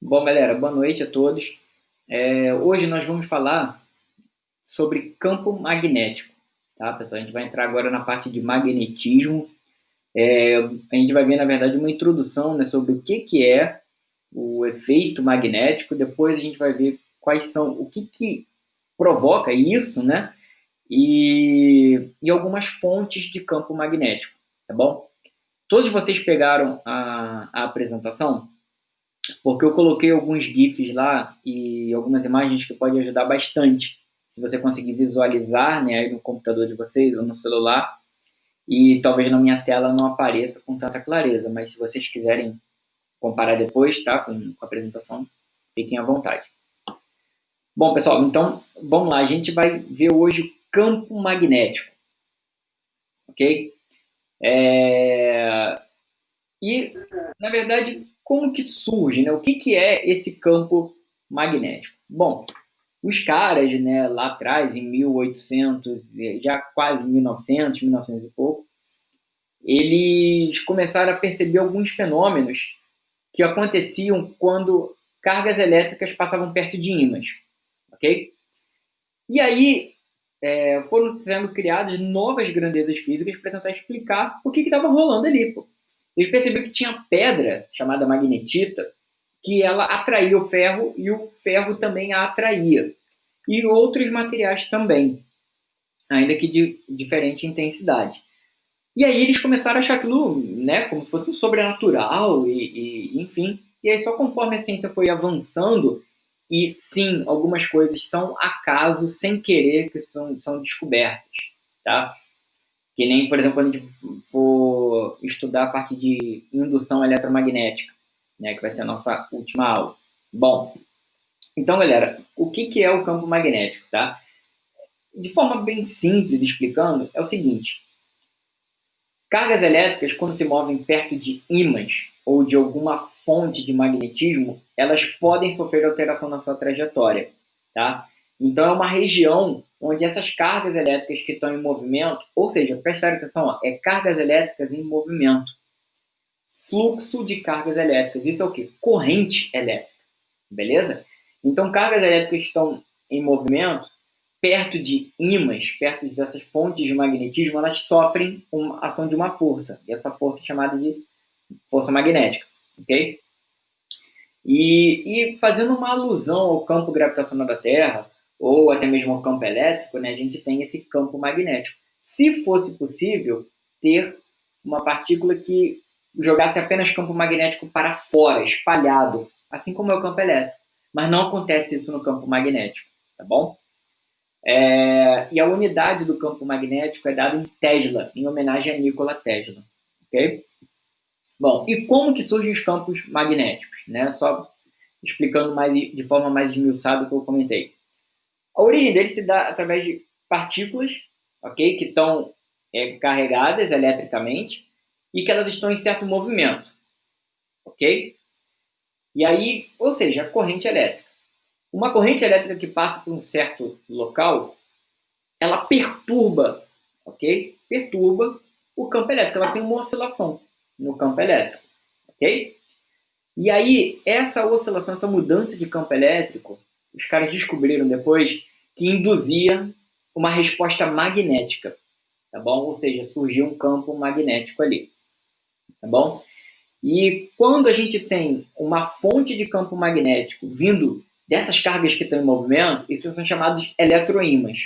Bom, galera, boa noite a todos. Hoje nós vamos falar sobre campo magnético, tá, pessoal? A gente vai entrar agora na parte de magnetismo. A gente vai ver, na verdade, uma introdução, né, sobre o que é o efeito magnético. Depois a gente vai ver quais são, o que provoca isso, né? E algumas fontes de campo magnético, tá bom? Todos vocês pegaram a apresentação? Porque eu coloquei alguns GIFs lá e algumas imagens que podem ajudar bastante. Se você conseguir visualizar, né, aí no computador de vocês ou no celular, e talvez na minha tela não apareça com tanta clareza, mas se vocês quiserem comparar depois, tá, com a apresentação, fiquem à vontade. Bom, pessoal, então vamos lá, a gente vai ver hoje o campo magnético, ok? É... E, na verdade, como que surge, né? O que é esse campo magnético? Bom, os caras, né, lá atrás, em 1800, já quase 1900, 1900 e pouco, eles começaram a perceber alguns fenômenos que aconteciam quando cargas elétricas passavam perto de ímãs, ok? E aí foram sendo criadas novas grandezas físicas para tentar explicar o que estava rolando ali. Pô. Eles perceberam que tinha pedra, chamada magnetita, que ela atraía o ferro e o ferro também a atraía. E outros materiais também, ainda que de diferente intensidade. E aí eles começaram a achar aquilo, né, como se fosse um sobrenatural enfim. E aí só conforme a ciência foi avançando, e sim, algumas coisas são acaso, sem querer, que são descobertas, tá? Que nem, por exemplo, quando a gente for estudar a parte de indução eletromagnética, né, que vai ser a nossa última aula. Bom, então, galera, o que é o campo magnético, tá? De forma bem simples, explicando, é o seguinte: cargas elétricas, quando se movem perto de ímãs ou de alguma fonte de magnetismo, elas podem sofrer alteração na sua trajetória, tá? Então, é uma região onde essas cargas elétricas que estão em movimento, ou seja, prestar atenção, ó, é cargas elétricas em movimento, fluxo de cargas elétricas, isso é o quê? Corrente elétrica, beleza? Então, cargas elétricas estão em movimento, perto de ímãs, perto dessas fontes de magnetismo, elas sofrem uma ação de uma força. E essa força é chamada de força magnética, ok? E fazendo uma alusão ao campo gravitacional da Terra, ou até mesmo ao campo elétrico, né, a gente tem esse campo magnético. Se fosse possível ter uma partícula que jogasse apenas campo magnético para fora, espalhado, assim como é o campo elétrico. Mas não acontece isso no campo magnético, tá bom? E a unidade do campo magnético é dada em Tesla, em homenagem a Nikola Tesla. Ok? Bom, e como que surgem os campos magnéticos? Né? Só explicando mais de forma mais esmiuçada o que eu comentei. A origem deles se dá através de partículas, ok, que estão carregadas eletricamente e que elas estão em certo movimento, ok? E aí, ou seja, a corrente elétrica. Uma corrente elétrica que passa por um certo local, ela perturba, ok? Perturba o campo elétrico. Ela tem uma oscilação no campo elétrico, ok? E aí, essa oscilação, essa mudança de campo elétrico, os caras descobriram depois que induzia uma resposta magnética, tá bom? Ou seja, surgiu um campo magnético ali, tá bom? E quando a gente tem uma fonte de campo magnético vindo dessas cargas que estão em movimento, isso são chamados eletroímãs,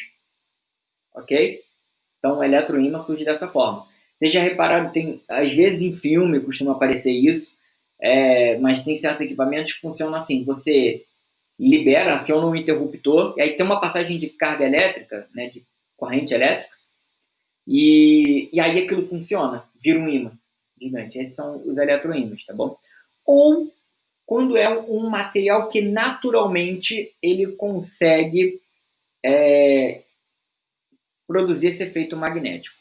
ok? Então, o eletroímã surge dessa forma. Vocês já repararam, tem, às vezes em filme costuma aparecer isso, mas tem certos equipamentos que funcionam assim. Você libera, aciona um interruptor, e aí tem uma passagem de carga elétrica, né, de corrente elétrica, e aí aquilo funciona, vira um ímã gigante. Esses são os eletroímãs, tá bom? Ou quando é um material que naturalmente ele consegue produzir esse efeito magnético.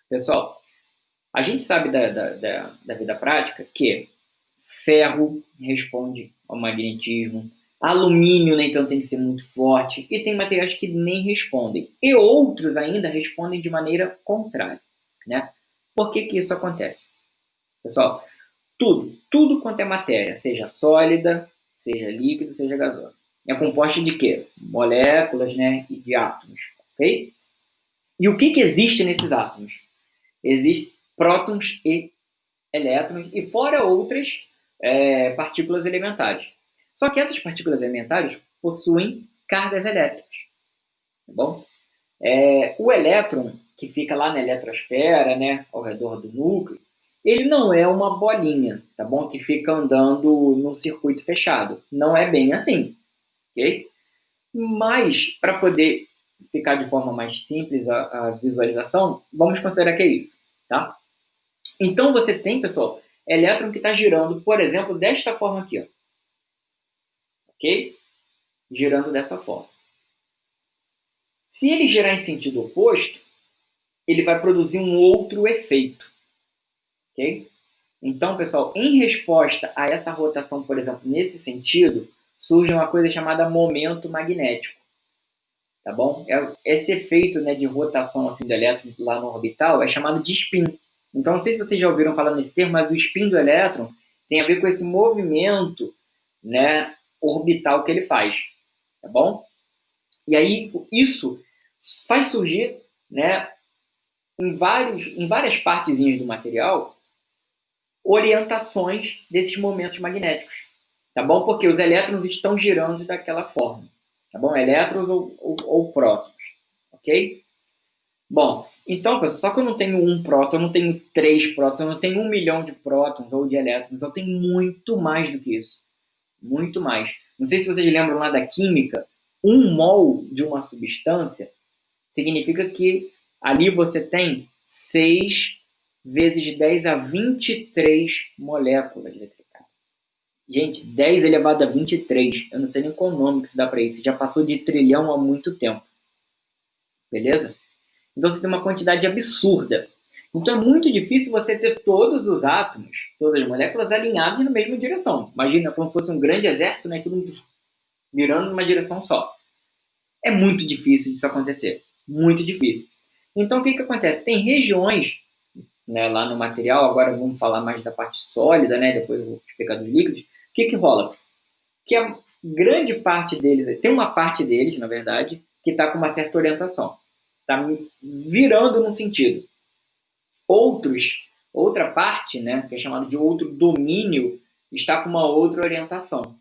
Pessoal, a gente sabe da vida prática que ferro responde ao magnetismo, alumínio nem tanto tem que ser muito forte, e tem materiais que nem respondem. E outros ainda respondem de maneira contrária. Né? Por que isso acontece? Pessoal, Tudo quanto é matéria, seja sólida, seja líquido, seja gasosa. É composto de quê? Moléculas, né, e de átomos, ok? E o que existe nesses átomos? Existem prótons e elétrons, e fora outras partículas elementares. Só que essas partículas elementares possuem cargas elétricas, tá bom? O elétron, que fica lá na eletrosfera, né, ao redor do núcleo, ele não é uma bolinha, tá bom? Que fica andando no circuito fechado. Não é bem assim, ok? Mas, para poder ficar de forma mais simples a visualização, vamos considerar que é isso, tá? Então, você tem, pessoal, elétron que está girando, por exemplo, desta forma aqui, ó, ok? Girando dessa forma. Se ele girar em sentido oposto, ele vai produzir um outro efeito, ok? Então, pessoal, em resposta a essa rotação, por exemplo, nesse sentido, surge uma coisa chamada momento magnético, tá bom? Esse efeito, né, de rotação assim, do elétron lá no orbital é chamado de spin. Então, não sei se vocês já ouviram falar nesse termo, mas o spin do elétron tem a ver com esse movimento, né, orbital que ele faz, tá bom? E aí, isso faz surgir, né, em várias partezinhas do material, orientações desses momentos magnéticos, tá bom? Porque os elétrons estão girando daquela forma, tá bom? Elétrons ou prótons, ok? Bom, então, pessoal, só que eu não tenho um próton, eu não tenho 3 prótons, eu não tenho 1 milhão de prótons ou de elétrons, eu tenho muito mais do que isso, muito mais. Não sei se vocês lembram lá da química, 1 mol de uma substância significa que ali você tem 6 vezes 10 a 23 moléculas eletrificadas. Gente, 10 elevado a 23. Eu não sei nem qual nome que se dá para isso. Já passou de trilhão há muito tempo. Beleza? Então você tem uma quantidade absurda. Então é muito difícil você ter todos os átomos, todas as moléculas alinhadas na mesma direção. Imagina como fosse um grande exército, né? Todo mundo mirando numa direção só. É muito difícil disso acontecer. Muito difícil. Então, o que acontece? Tem regiões, né, lá no material, agora vamos falar mais da parte sólida, né, depois eu vou explicar dos líquidos. O que rola? Que a grande parte deles, tem uma parte deles, na verdade, que está com uma certa orientação. Está virando num sentido. Outra parte, né, que é chamado de outro domínio, está com uma outra orientação.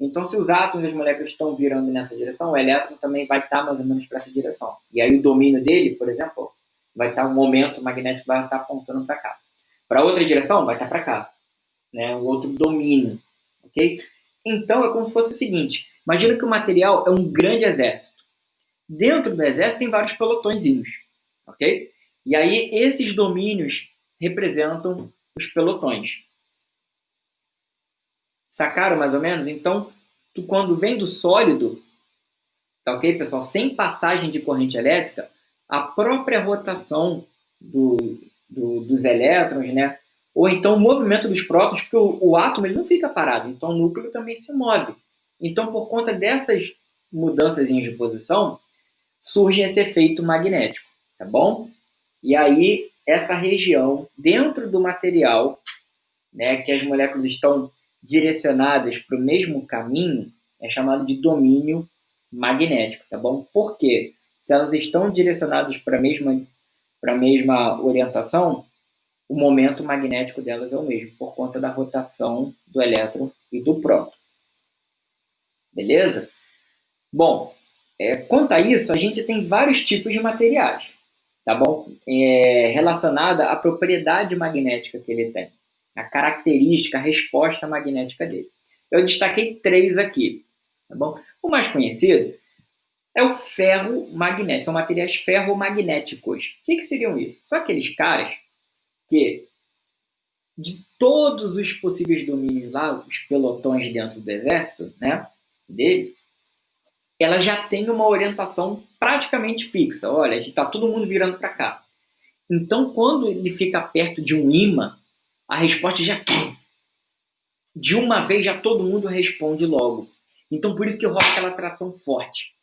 Então, se os átomos e as moléculas estão virando nessa direção, o elétron também vai estar mais ou menos para essa direção. E aí o domínio dele, por exemplo, vai estar um momento magnético vai estar apontando para cá. Para outra direção, vai estar para cá, né? Um outro domínio, ok? Então, é como se fosse o seguinte: imagina que o material é um grande exército. Dentro do exército tem vários pelotõezinhos, ok? E aí esses domínios representam os pelotões. Sacaram mais ou menos? Então, quando vem do sólido, tá ok, pessoal? Sem passagem de corrente elétrica, a própria rotação dos elétrons, né? Ou então o movimento dos prótons, porque o átomo ele não fica parado, então o núcleo também se move. Então, por conta dessas mudanças de posição, surge esse efeito magnético, tá bom? E aí, essa região dentro do material, né, que as moléculas estão direcionadas para o mesmo caminho, é chamado de domínio magnético, tá bom? Por quê? Se elas estão direcionadas para a mesma orientação, o momento magnético delas é o mesmo, por conta da rotação do elétron e do próton. Beleza? Bom, quanto a isso, a gente tem vários tipos de materiais, tá bom? Relacionada à propriedade magnética que ele tem, a característica, a resposta magnética dele. Eu destaquei 3 aqui, tá bom? O mais conhecido é o ferro magnético, são materiais ferromagnéticos. O que seriam isso? São aqueles caras que, de todos os possíveis domínios lá, os pelotões dentro do exército, né, dele, ela já tem uma orientação praticamente fixa. Olha, está todo mundo virando para cá. Então, quando ele fica perto de um ímã, a resposta já de uma vez já todo mundo responde logo. Então, por isso que rola aquela atração forte,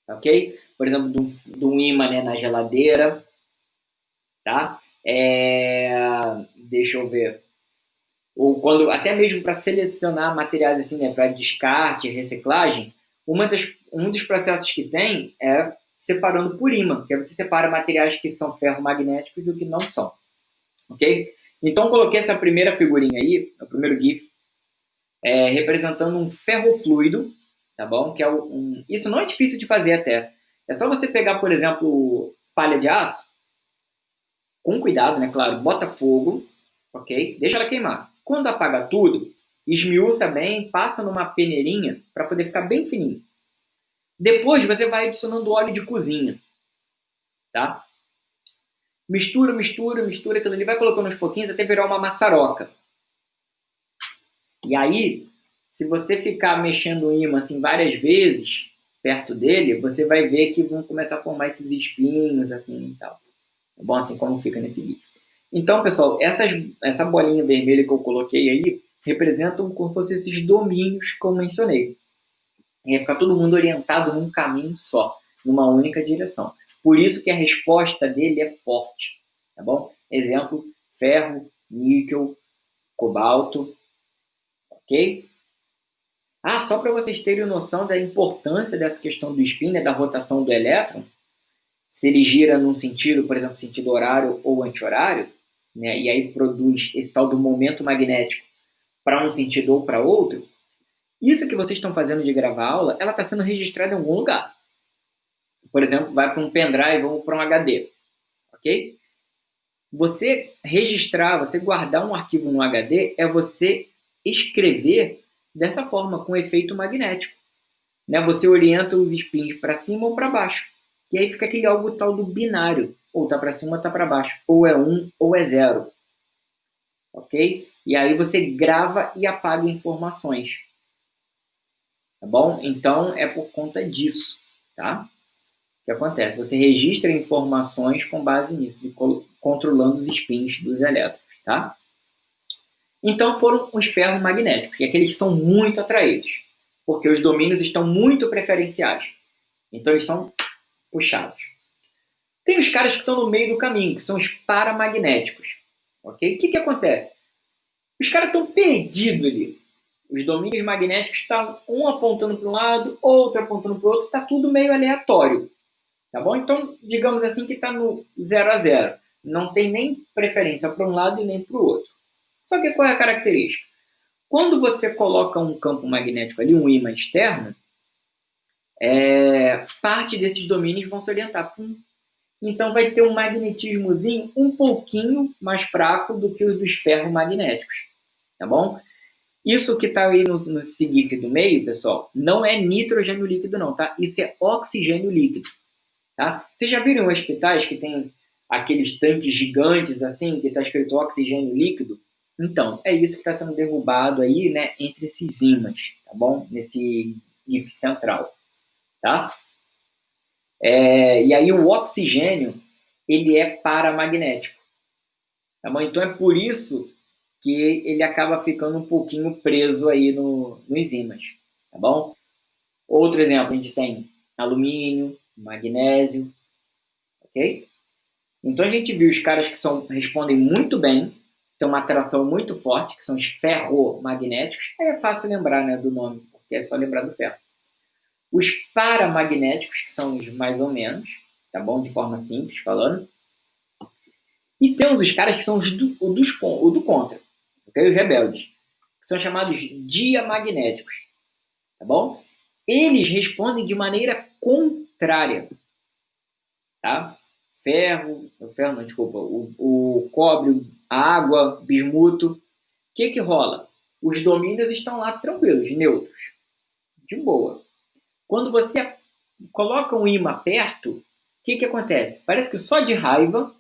ok? Por exemplo, de um ímã, né, na geladeira, tá? Deixa eu ver. ou quando até mesmo para selecionar materiais assim, né, para descarte, reciclagem, um dos processos que tem é separando por ímã, que aí você separa materiais que são ferromagnéticos do que não são, ok? Então coloquei essa primeira figurinha aí, o primeiro GIF, representando um ferrofluido, tá bom? Que é isso não é difícil de fazer até. É só você pegar, por exemplo, palha de aço, com cuidado, né? Claro, bota fogo, ok? Deixa ela queimar. Quando apaga tudo, esmiuça bem, passa numa peneirinha para poder ficar bem fininho. Depois você vai adicionando óleo de cozinha, tá? Mistura, mistura, mistura aquilo ali, vai colocando uns pouquinhos até virar uma maçaroca. E aí, se você ficar mexendo o ímã assim várias vezes perto dele, você vai ver que vão começar a formar esses espinhos assim e tal. É bom assim como fica nesse vídeo. Então, pessoal, essa bolinha vermelha que eu coloquei aí representam como se fossem esses domínios que eu mencionei. E vai ficar todo mundo orientado num caminho só, numa única direção. Por isso que a resposta dele é forte, tá bom? Exemplo, ferro, níquel, cobalto, ok? Ah, só para vocês terem noção da importância dessa questão do spin, né, da rotação do elétron, se ele gira num sentido, por exemplo, sentido horário ou anti-horário, né, e aí produz esse tal do momento magnético para um sentido ou para outro, isso que vocês estão fazendo de gravar aula, ela está sendo registrada em algum lugar. Por exemplo, vai para um pendrive ou para um HD, ok? Você registrar, você guardar um arquivo no HD é você escrever dessa forma, com efeito magnético. Né? Você orienta os spins para cima ou para baixo. E aí fica aquele algo tal do binário. Ou tá para cima ou tá para baixo. Ou é 1 ou é 0. Ok? E aí você grava e apaga informações. Tá bom? Então é por conta disso. Tá? O que acontece? Você registra informações com base nisso, controlando os spins dos elétrons. Tá? Então foram os ferromagnéticos, e aqueles que são muito atraídos, porque os domínios estão muito preferenciais. Então eles são puxados. Tem os caras que estão no meio do caminho, que são os paramagnéticos. Ok? O que acontece? Os caras estão perdidos ali. Os domínios magnéticos estão um apontando para um lado, outro apontando para o outro, está tudo meio aleatório. Tá bom? Então, digamos assim que está no 0 a 0. Não tem nem preferência para um lado e nem para o outro. Só que qual é a característica? Quando você coloca um campo magnético ali, um ímã externo, parte desses domínios vão se orientar. Então vai ter um magnetismozinho um pouquinho mais fraco do que o dos ferromagnéticos. Tá bom? Isso que está aí no SIGIF do meio, pessoal, não é nitrogênio líquido não, tá? Isso é oxigênio líquido. Tá? Vocês já viram hospitais que tem aqueles tanques gigantes assim, que está escrito oxigênio líquido? Então, é isso que está sendo derrubado aí, né, entre esses ímãs, tá bom? Nesse GIF central, tá? E aí o oxigênio, ele é paramagnético, tá bom? Então é por isso que ele acaba ficando um pouquinho preso aí nos ímãs, tá bom? Outro exemplo, a gente tem alumínio, magnésio, ok? Então a gente viu os caras que respondem muito bem, têm uma atração muito forte, que são os ferromagnéticos. Aí é fácil lembrar, né, do nome, porque é só lembrar do ferro. Os paramagnéticos, que são os mais ou menos, tá bom? De forma simples falando. E temos os caras que são os do contra, ok? Os rebeldes, que são chamados diamagnéticos, tá bom? Eles respondem de maneira contrária, tá? Ferro não, desculpa, o cobre, a água, bismuto. O que rola? Os domínios estão lá tranquilos, neutros, de boa. Quando você coloca um ímã perto, o que acontece? Parece que só de raiva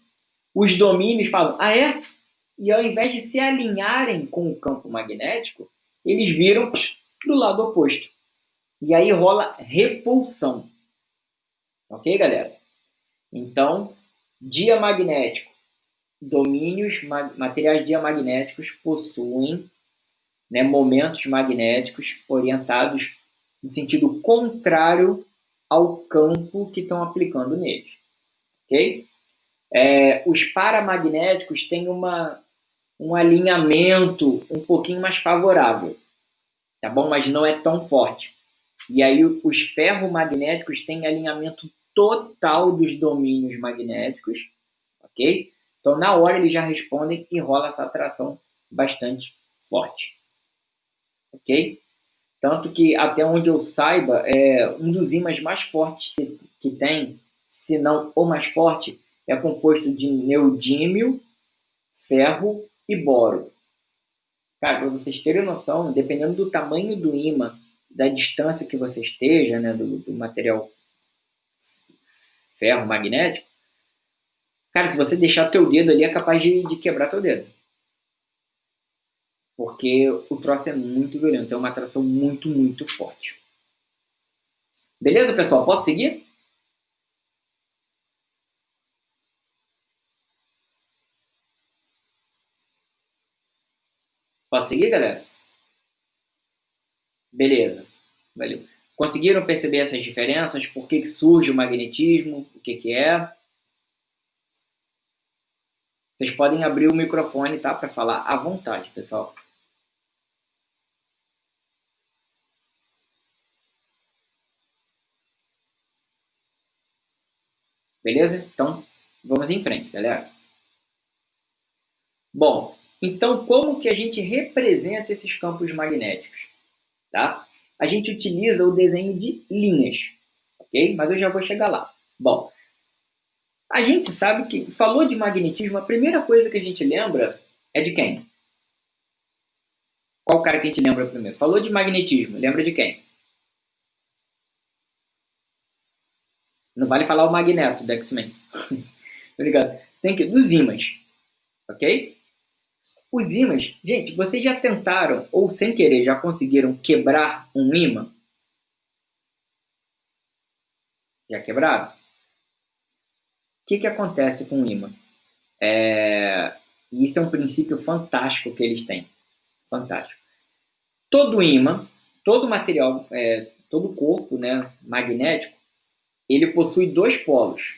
os domínios falam, ah é? E ao invés de se alinharem com o campo magnético, eles viram para o lado oposto. E aí rola repulsão. Ok, galera? Então, diamagnético. Domínios, materiais diamagnéticos possuem, né, momentos magnéticos orientados no sentido contrário ao campo que estão aplicando neles. Ok? Os paramagnéticos têm um alinhamento um pouquinho mais favorável, tá bom? Mas não é tão forte. E aí os ferromagnéticos têm alinhamento total dos domínios magnéticos, ok? Então, na hora eles já respondem e rola essa atração bastante forte, ok? Tanto que, até onde eu saiba, um dos ímãs mais fortes que tem, se não o mais forte, é composto de neodímio, ferro e boro. Cara, para vocês terem noção, dependendo do tamanho do ímã, da distância que você esteja, né, do material ferro magnético, cara, se você deixar teu dedo ali, é capaz de quebrar teu dedo. Porque o troço é muito violento, é uma atração muito, muito forte. Beleza, pessoal? Posso seguir? Posso seguir, galera? Beleza. Valeu. Conseguiram perceber essas diferenças? Por que surge o magnetismo? O que é? Vocês podem abrir o microfone, tá? Para falar à vontade, pessoal. Beleza? Então, vamos em frente, galera. Bom, então como que a gente representa esses campos magnéticos? Tá? A gente utiliza o desenho de linhas, ok? Mas eu já vou chegar lá. Bom, a gente sabe que, falou de magnetismo, a primeira coisa que a gente lembra é de quem? Qual cara que a gente lembra primeiro? Falou de magnetismo, lembra de quem? Não vale falar o Magneto do X-Men. Obrigado. Tem que dos ímãs, ok? Os ímãs, gente, vocês já tentaram, ou sem querer, já conseguiram quebrar um ímã? Já quebraram? O que acontece com o ímã? E isso é um princípio fantástico que eles têm. Fantástico. Todo ímã, todo material, todo corpo, né, magnético, ele possui dois polos,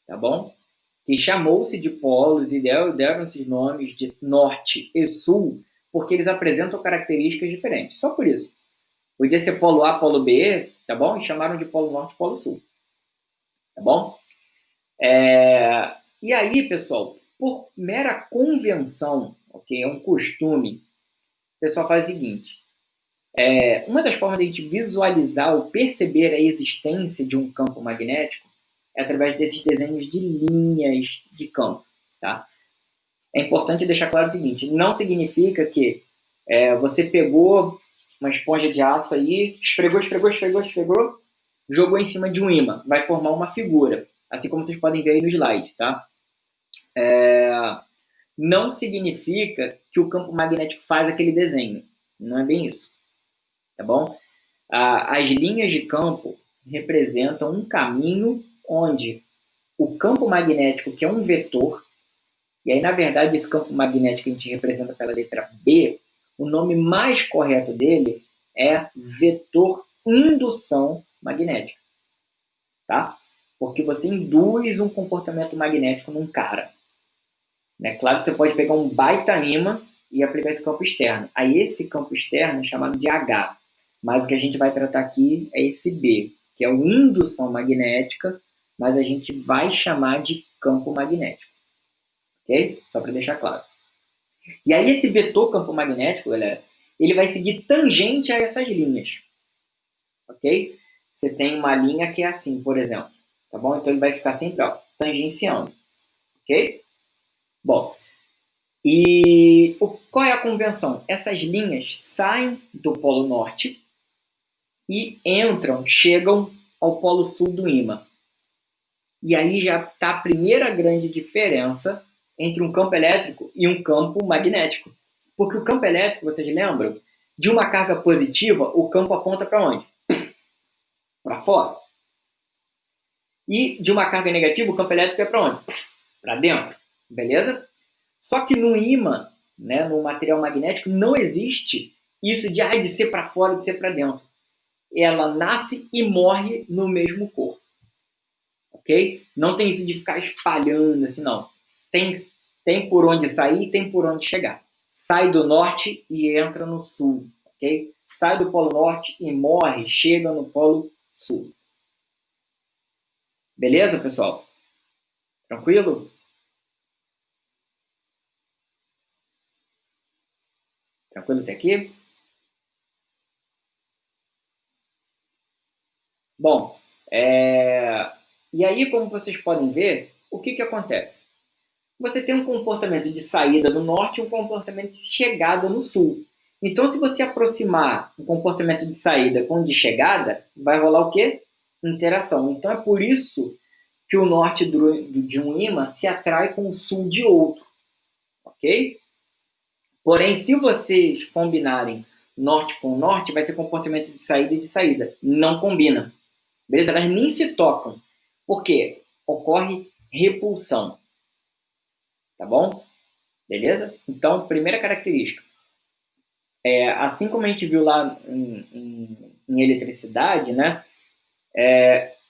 tá bom? Que chamou-se de polos e deram esses nomes de norte e sul, porque eles apresentam características diferentes. Só por isso. Podia ser polo A, polo B, tá bom? E chamaram de polo norte e polo sul, tá bom? E aí, pessoal, por mera convenção, ok? É um costume, o pessoal faz o seguinte. Uma das formas de a gente visualizar ou perceber a existência de um campo magnético é através desses desenhos de linhas de campo, tá? É importante deixar claro o seguinte, não significa que você pegou uma esponja de aço aí, esfregou, jogou em cima de um ímã, vai formar uma figura, assim como vocês podem ver aí no slide, tá? Não significa que o campo magnético faz aquele desenho, não é bem isso, tá bom? As linhas de campo representam um caminho onde o campo magnético, que é um vetor, e aí, na verdade, esse campo magnético que a gente representa pela letra B, o nome mais correto dele é vetor indução magnética, tá? Porque você induz um comportamento magnético num cara. Né? Claro que você pode pegar um baita ímã e aplicar esse campo externo. Aí esse campo externo é chamado de H. Mas o que a gente vai tratar aqui é esse B, que é o indução magnética, mas a gente vai chamar de campo magnético. Ok? Só para deixar claro. E aí esse vetor campo magnético, galera, ele vai seguir tangente a essas linhas. Ok? Você tem uma linha que é assim, por exemplo. Tá bom? Então ele vai ficar sempre tangenciando. Ok? Bom, e qual é a convenção? Essas linhas saem do polo norte e chegam ao polo sul do ímã. E aí já está a primeira grande diferença entre um campo elétrico e um campo magnético. Porque o campo elétrico, vocês lembram? De uma carga positiva, o campo aponta para onde? Para fora. E de uma carga negativa, o campo elétrico é para onde? Para dentro. Beleza? Só que no ímã, né, no material magnético, não existe isso de ser para fora e de ser para dentro. Ela nasce e morre no mesmo corpo. Ok? Não tem isso de ficar espalhando assim, não. Tem por onde sair e tem por onde chegar. sai do norte e entra no sul, ok? Sai do polo norte e morre, chega no polo sul. Beleza, pessoal? Tranquilo? Tranquilo até aqui? Bom, e aí, como vocês podem ver, o que acontece? Você tem um comportamento de saída no norte e um comportamento de chegada no sul. Então, se você aproximar o comportamento de saída com o de chegada, vai rolar o quê? Interação. Então, é por isso que o norte de um ímã se atrai com o sul de outro, ok? Porém, se vocês combinarem norte com norte, vai ser comportamento de saída e de saída. Não combina. Beleza? Elas nem se tocam. Por quê? Ocorre repulsão. Tá bom? Beleza? Então, primeira característica. Assim como a gente viu lá em eletricidade, né?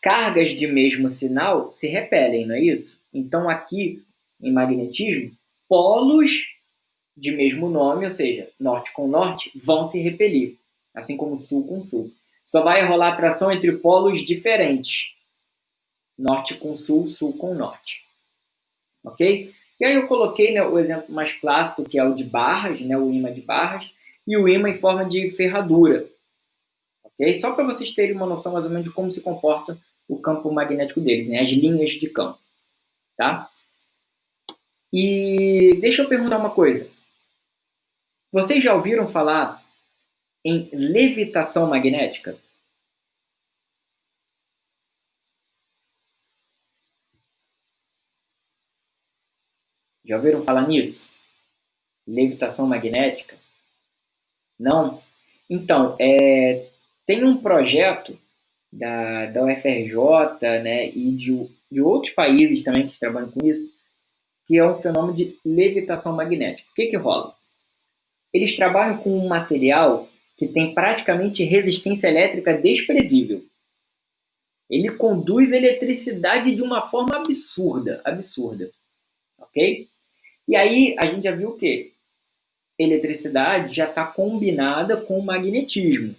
Cargas de mesmo sinal se repelem, não é isso? Então, aqui, em magnetismo, polos de mesmo nome, ou seja, norte com norte, vão se repelir, assim como sul com sul. Só vai rolar atração entre polos diferentes, norte com sul, sul com norte. Ok? E aí eu coloquei, né, o exemplo mais clássico, que é o de barras, né, o ímã de barras, e o ímã em forma de ferradura. Ok? Só para vocês terem uma noção mais ou menos de como se comporta o campo magnético deles, né, as linhas de campo. Tá? E deixa eu perguntar uma coisa. Vocês já ouviram falar em levitação magnética? Já ouviram falar nisso? Levitação magnética? Não? Então, tem um projeto da UFRJ, né, e de outros países também que trabalham com isso, que é um fenômeno de levitação magnética. O que rola? Eles trabalham com um material que tem praticamente resistência elétrica desprezível. Ele conduz eletricidade de uma forma absurda, absurda, ok? E aí a gente já viu o quê? Eletricidade já está combinada com o magnetismo.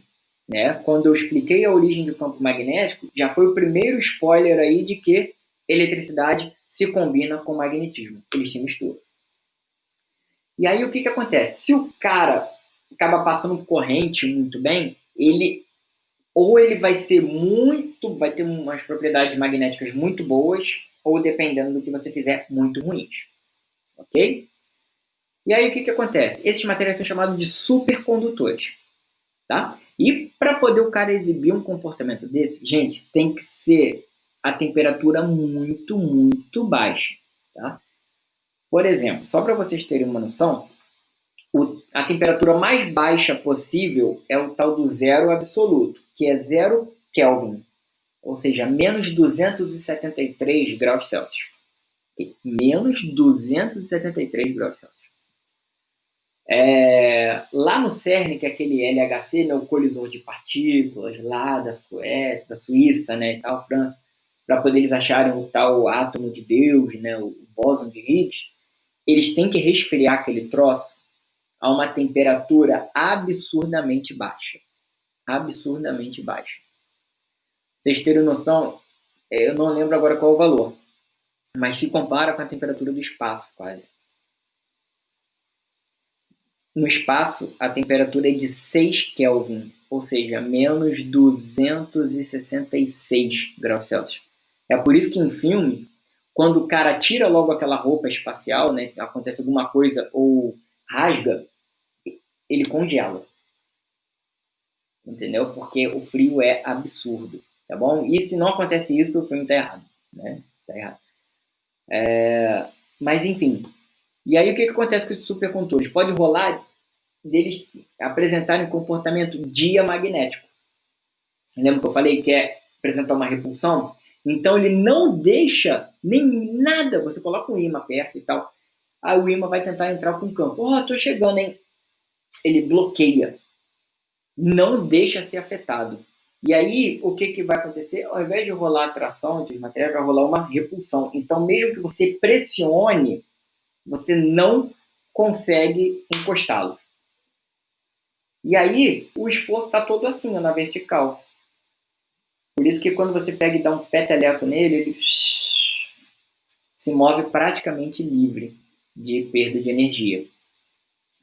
Né? Quando eu expliquei a origem do campo magnético, já foi o primeiro spoiler aí de que eletricidade se combina com magnetismo. Eles se misturam. E aí o que acontece? Se o cara acaba passando corrente muito bem, ele vai ser vai ter umas propriedades magnéticas muito boas, ou dependendo do que você fizer, muito ruins. Ok? E aí o que acontece? Esses materiais são chamados de supercondutores. Tá? E para poder o cara exibir um comportamento desse, gente, tem que ser a temperatura muito, muito baixa. Tá? Por exemplo, só para vocês terem uma noção, a temperatura mais baixa possível é o tal do zero absoluto, que é 0 Kelvin, ou seja, menos 273 graus Celsius. Menos 273 graus Celsius. Lá no CERN, que é aquele LHC, né, o colisor de partículas lá da Suécia, da Suíça, né, e tal, França, para poder eles acharem o tal átomo de Deus, né, o bóson de Higgs, eles têm que resfriar aquele troço a uma temperatura absurdamente baixa. Absurdamente baixa. Vocês terem noção, eu não lembro agora qual é o valor, mas se compara com a temperatura do espaço, quase. No espaço, a temperatura é de 6 Kelvin, ou seja, menos 266 graus Celsius. É por isso que em filme, quando o cara tira logo aquela roupa espacial, né, acontece alguma coisa ou rasga, ele congela. Entendeu? Porque o frio é absurdo, tá bom? E se não acontece isso, o filme tá errado, né? Tá errado. Mas enfim. E aí o que acontece com os supercondutores? Pode rolar deles apresentarem comportamento diamagnético. Lembra que eu falei que é apresentar uma repulsão? Então ele não deixa nem nada, você coloca um ímã perto e tal, aí o ímã vai tentar entrar com o campo. Tô chegando, hein? Ele bloqueia, não deixa ser afetado. E aí, o que vai acontecer? Ao invés de rolar atração entre os materiais, vai rolar uma repulsão. Então, mesmo que você pressione, você não consegue encostá-lo. E aí, o esforço está todo assim, na vertical. Por isso que quando você pega e dá um peteleco nele, ele se move praticamente livre de perda de energia.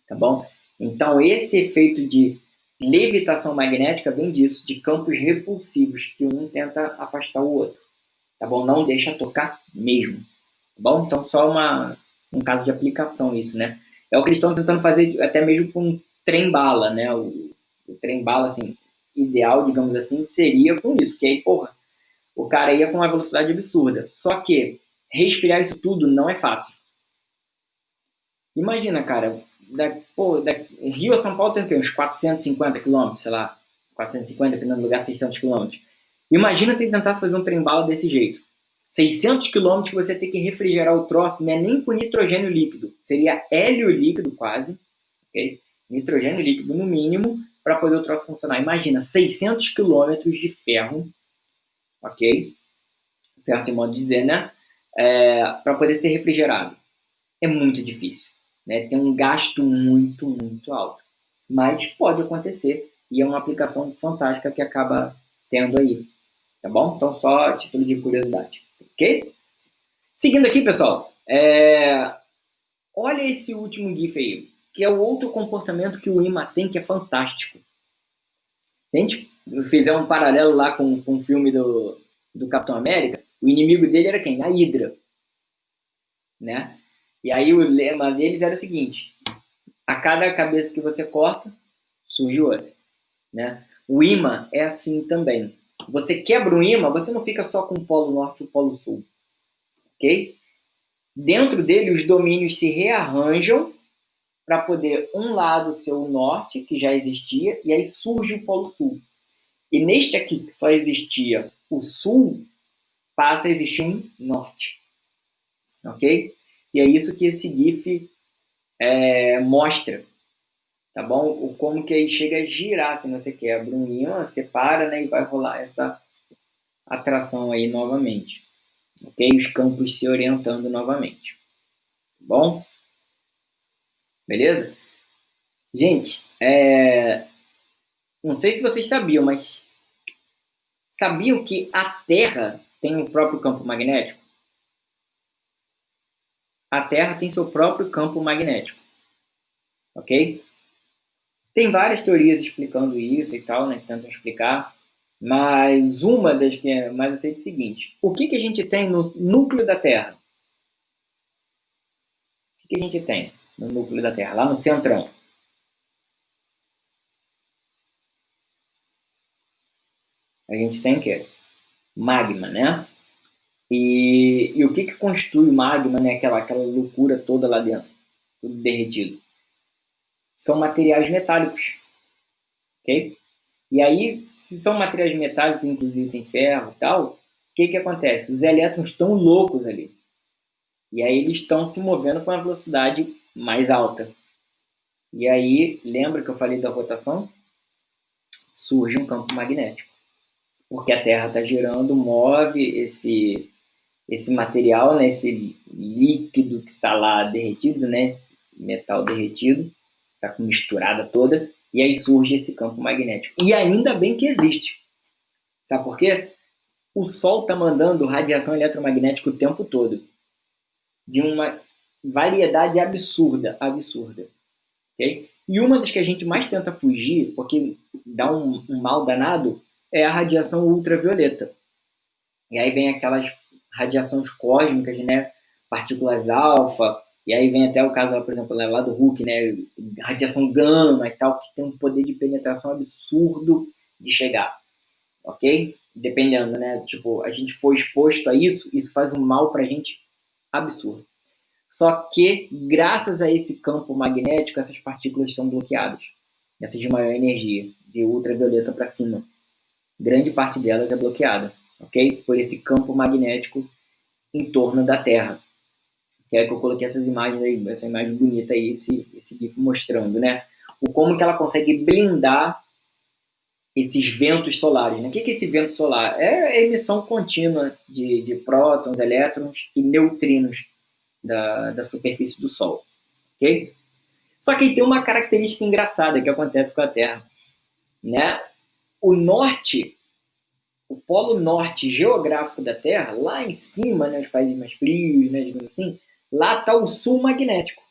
Tá bom? Então, esse efeito de levitação magnética vem disso, de campos repulsivos, que um tenta afastar o outro. Tá bom? Não deixa tocar mesmo. Tá bom? Então, só um caso de aplicação isso, né? É o que eles estão tentando fazer até mesmo com um trem-bala, né? O trem-bala, assim, ideal, digamos assim, seria com isso. Que aí, porra, o cara ia com uma velocidade absurda. Só que resfriar isso tudo não é fácil. Imagina, cara, Rio a São Paulo tem o quê? Uns 450 quilômetros, sei lá, 450, dependendo do lugar, 600 quilômetros. Imagina se tentasse fazer um trem-bala desse jeito. 600 quilômetros você tem que refrigerar o troço, não é nem com nitrogênio líquido, seria hélio líquido quase, ok? Nitrogênio líquido no mínimo, para poder o troço funcionar. Imagina, 600 quilômetros de ferro, ok? Ferro sem modo de dizer, né? Para poder ser refrigerado. É muito difícil, né? Tem um gasto muito, muito alto. Mas pode acontecer e é uma aplicação fantástica que acaba tendo aí, tá bom? Então, só a título de curiosidade, ok? Seguindo aqui, pessoal, olha esse último GIF aí, que é o outro comportamento que o imã tem que é fantástico. Se a gente fizer um paralelo lá com o filme do Capitão América, o inimigo dele era quem? A Hydra, né? E aí o lema deles era o seguinte: a cada cabeça que você corta, surge outra, né? O imã é assim também. Você quebra um imã, você não fica só com o polo norte e o polo sul, ok? Dentro dele, os domínios se rearranjam para poder um lado ser o norte, que já existia, e aí surge o polo sul. E neste aqui, que só existia o sul, passa a existir um norte, ok? E é isso que esse GIF mostra. Tá bom? Como que aí chega a girar, se você quebra um ímã, separa, né, e vai rolar essa atração aí novamente. Ok? Os campos se orientando novamente. Tá bom? Beleza? Gente, não sei se vocês sabiam, mas sabiam que a Terra tem um próprio campo magnético? A Terra tem seu próprio campo magnético. Ok? Tem várias teorias explicando isso e tal, né? Que tentam explicar. Mas uma das que é mais aceita é o seguinte: o que a gente tem no núcleo da Terra? O que a gente tem no núcleo da Terra, lá no centrão? A gente tem o quê? Magma, né? E o que constitui o magma, né? Aquela loucura toda lá dentro, tudo derretido. São materiais metálicos, ok? E aí, se são materiais metálicos, inclusive tem ferro e tal, o que acontece? Os elétrons estão loucos ali. E aí eles estão se movendo com uma velocidade mais alta. E aí, lembra que eu falei da rotação? Surge um campo magnético. Porque a Terra está girando, move esse material, né, esse líquido que está lá derretido, né, esse metal derretido, está com misturada toda, e aí surge esse campo magnético. E ainda bem que existe. Sabe por quê? O Sol está mandando radiação eletromagnética o tempo todo, de uma variedade absurda, absurda. Okay? E uma das que a gente mais tenta fugir, porque dá um mal danado, é a radiação ultravioleta. E aí vem aquelas radiações cósmicas, né? Partículas alfa, e aí vem até o caso, por exemplo, lá do Hulk, né? Radiação gama e tal, que tem um poder de penetração absurdo de chegar, ok? Dependendo, né? Tipo, a gente for exposto a isso, isso faz um mal pra gente absurdo. Só que, graças a esse campo magnético, essas partículas são bloqueadas. Essas de maior energia, de ultravioleta para cima. Grande parte delas é bloqueada, ok? Por esse campo magnético em torno da Terra. Que é que eu coloquei essas imagens aí, essa imagem bonita aí, esse GIF mostrando, né? O como que ela consegue blindar esses ventos solares. Né? O que é esse vento solar? É a emissão contínua de prótons, elétrons e neutrinos da superfície do Sol. ok? Só que tem uma característica engraçada que acontece com a Terra, né? O norte, o polo norte geográfico da Terra, lá em cima, né, os países mais frios, né, digamos assim, lá está o sul magnético.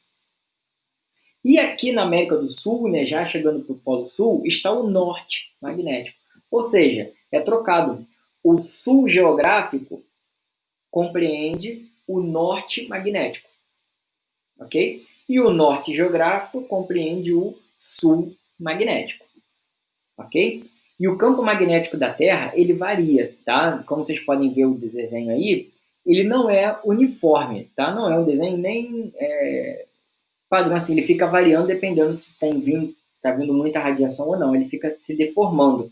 E aqui na América do Sul, né, já chegando para o Polo Sul, está o norte magnético. Ou seja, é trocado. O sul geográfico compreende o norte magnético, ok? E o norte geográfico compreende o sul magnético, ok? E o campo magnético da Terra, ele varia, tá? Como vocês podem ver o desenho aí, ele não é uniforme, tá? Não é um desenho nem padrão, assim, ele fica variando dependendo se tá vindo muita radiação ou não, ele fica se deformando.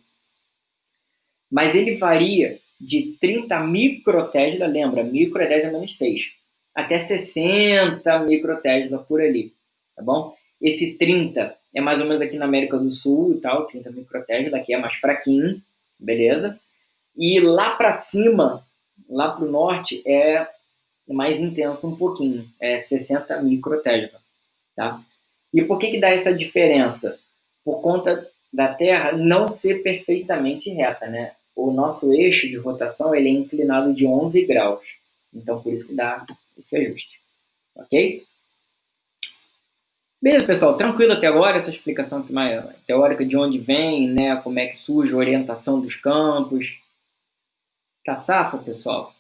Mas ele varia de 30 microtesla, lembra, micro é 10 a menos 6, até 60 microtesla por ali, tá bom? Esse 30 é mais ou menos aqui na América do Sul e tal, 30 microtesla, aqui é mais fraquinho, beleza? E lá para cima, lá para o norte, é mais intenso um pouquinho, é 60 microtesla, tá? E por que dá essa diferença? Por conta da Terra não ser perfeitamente reta, né? O nosso eixo de rotação ele é inclinado de 11 graus. Então, por isso que dá esse ajuste. Ok? Beleza, pessoal. Tranquilo até agora essa explicação aqui mais teórica de onde vem, né? Como é que surge a orientação dos campos. Tá safo, pessoal?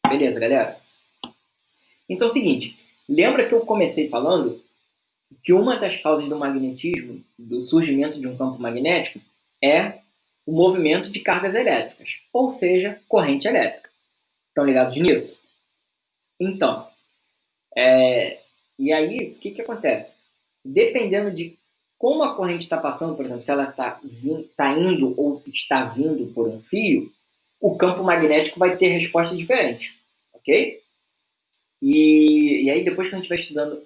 Beleza, galera? Então é o seguinte. Lembra que eu comecei falando que uma das causas do magnetismo, do surgimento de um campo magnético, é o movimento de cargas elétricas, ou seja, corrente elétrica. Estão ligados nisso? Então, e aí, o que acontece? Dependendo de como a corrente está passando, por exemplo, se ela está indo ou se está vindo por um fio, o campo magnético vai ter resposta diferente, ok? E aí, depois que a gente vai estudando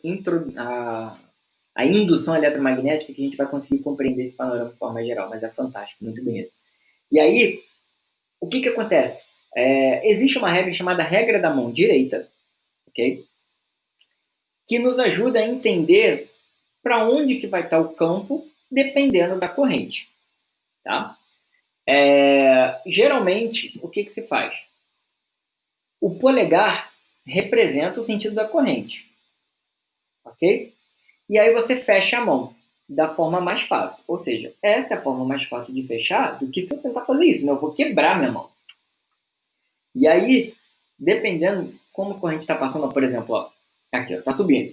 a indução eletromagnética, que a gente vai conseguir compreender esse panorama de forma geral, mas é fantástico, muito bonito. E aí, o que acontece? Existe uma regra chamada regra da mão direita, ok? Que nos ajuda a entender para onde que vai estar o campo dependendo da corrente, tá? Geralmente, o que se faz? O polegar representa o sentido da corrente, ok? E aí você fecha a mão da forma mais fácil. Ou seja, essa é a forma mais fácil de fechar do que se eu tentar fazer isso, senão eu vou quebrar minha mão. E aí, dependendo como a corrente está passando, por exemplo, ó, aqui, está subindo.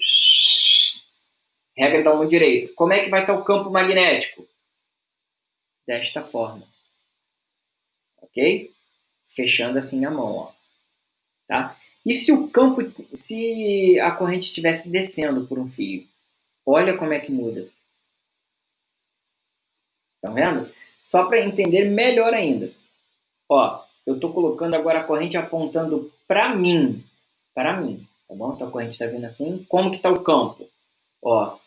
Regra da mão direita. Como é que vai estar o campo magnético? Desta forma. Ok? Fechando assim a mão, ó. Tá? E se a corrente estivesse descendo por um fio? Olha como é que muda. Estão vendo? Só para entender melhor ainda. Ó, eu estou colocando agora a corrente apontando para mim. Para mim, tá bom? Então a corrente está vindo assim. Como que está o campo? Ó,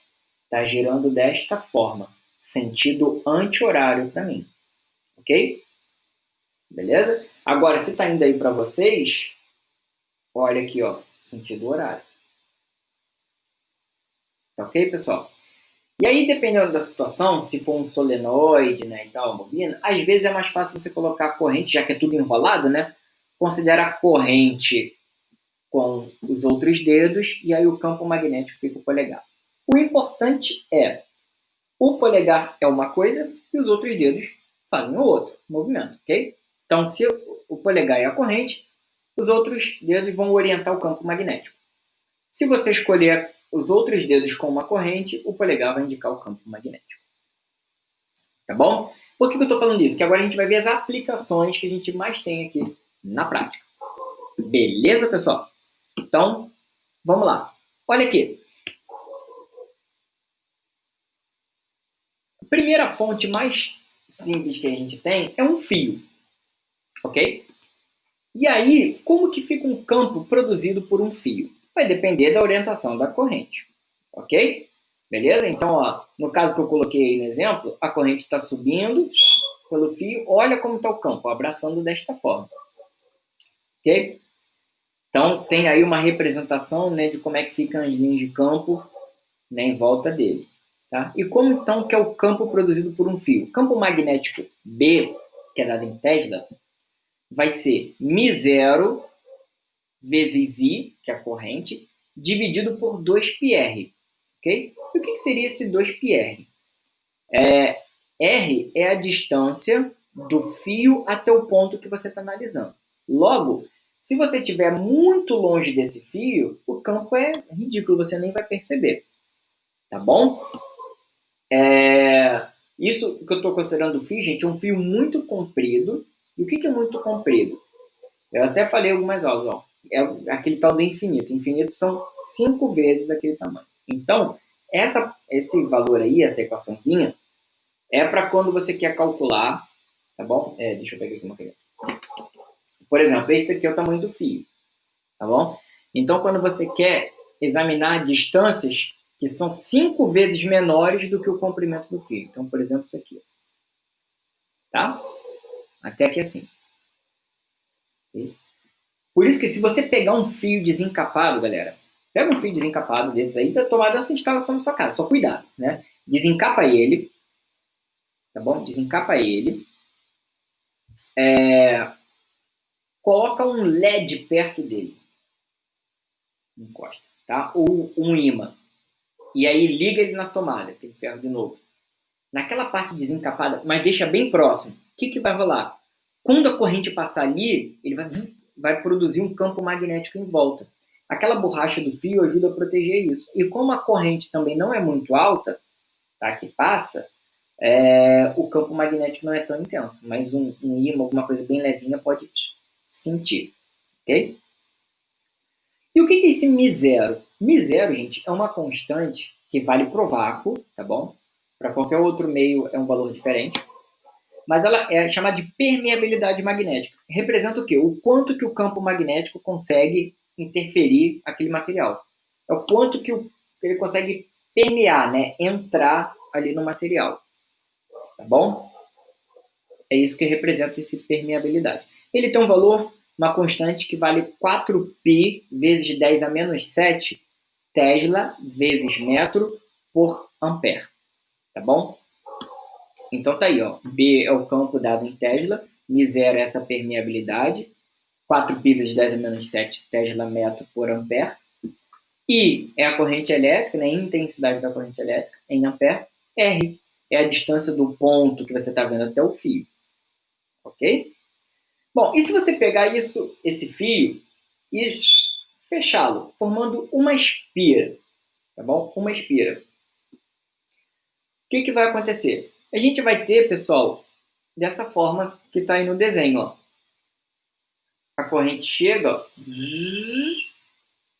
está girando desta forma. Sentido anti-horário para mim. Ok? Beleza? Agora, se está indo aí para vocês, olha aqui, ó. Sentido horário. Tá ok, pessoal? E aí, dependendo da situação, se for um solenoide, né, e tal, uma bobina, às vezes é mais fácil você colocar a corrente, já que é tudo enrolado, né? Considera a corrente com os outros dedos e aí o campo magnético fica o polegar. O importante é, o polegar é uma coisa e os outros dedos fazem o outro movimento, ok? Então, se o polegar é a corrente, os outros dedos vão orientar o campo magnético. Se você escolher os outros dedos com uma corrente, o polegar vai indicar o campo magnético. Tá bom? Por que eu estou falando isso? Que agora a gente vai ver as aplicações que a gente mais tem aqui na prática. Beleza, pessoal? Então, vamos lá. Olha aqui. A primeira fonte mais simples que a gente tem é um fio. Ok? E aí, como que fica um campo produzido por um fio? Vai depender da orientação da corrente. Ok? Beleza? Então, ó, no caso que eu coloquei aí no exemplo, a corrente está subindo pelo fio, olha como está o campo, abraçando desta forma. Ok? Então, tem aí uma representação, né, de como é que ficam as linhas de campo, né, em volta dele. Tá? E como então que é o campo produzido por um fio? O campo magnético B, que é dado em Tesla, vai ser μ0 vezes I, que é a corrente, dividido por 2πr. Okay? E o que seria esse 2πr? R é a distância do fio até o ponto que você está analisando. Logo, se você estiver muito longe desse fio, o campo é ridículo, você nem vai perceber. Tá bom? Isso que eu estou considerando o fio, gente, é um fio muito comprido. E o que é muito comprido? Eu até falei algumas aulas, ó. É aquele tal do infinito. Infinito são 5 vezes aquele tamanho. Então, esse valor aí, essa equaçãozinha, é para quando você quer calcular, tá bom? Deixa eu pegar aqui uma caneta. Por exemplo, esse aqui é o tamanho do fio, tá bom? Então, quando você quer examinar distâncias que são 5 vezes menores do que o comprimento do fio. Então, por exemplo, isso aqui. Tá? Até aqui assim. Por isso que se você pegar um fio desencapado, galera, pega um fio desencapado desses aí, da tomada dessa instalação na sua casa, só cuidado, né? Desencapa ele, tá bom? Desencapa ele. Coloca um LED perto dele. Encosta, tá? Ou um ímã. E aí liga ele na tomada, aquele ferro de novo. Naquela parte desencapada, mas deixa bem próximo. O que vai rolar? Quando a corrente passar ali, ele vai produzir um campo magnético em volta. Aquela borracha do fio ajuda a proteger isso. E como a corrente também não é muito alta, tá, que passa, o campo magnético não é tão intenso. Mas um ímã, alguma coisa bem levinha, pode sentir. Ok? E o que é esse μ0? μ0, gente, é uma constante que vale para o vácuo, tá bom? Para qualquer outro meio é um valor diferente. Mas ela é chamada de permeabilidade magnética. Representa o quê? O quanto que o campo magnético consegue interferir aquele material. É o quanto que ele consegue permear, né? Entrar ali no material. Tá bom? É isso que representa esse permeabilidade. Ele tem um valor, uma constante que vale 4π vezes 10 a menos 7 Tesla vezes metro por ampere. Tá bom? Então tá aí, ó. B é o campo dado em Tesla, μ0 é essa permeabilidade, 4π vezes 10 a menos 7 Tesla metro por ampere. I é a corrente elétrica, né, a intensidade da corrente elétrica em ampere. R é a distância do ponto que você está vendo até o fio. Ok? Bom, e se você pegar esse fio e fechá-lo, formando uma espira, tá bom? Uma espira. O que vai acontecer? A gente vai ter, pessoal, dessa forma que está aí no desenho, ó. A corrente chega, ó,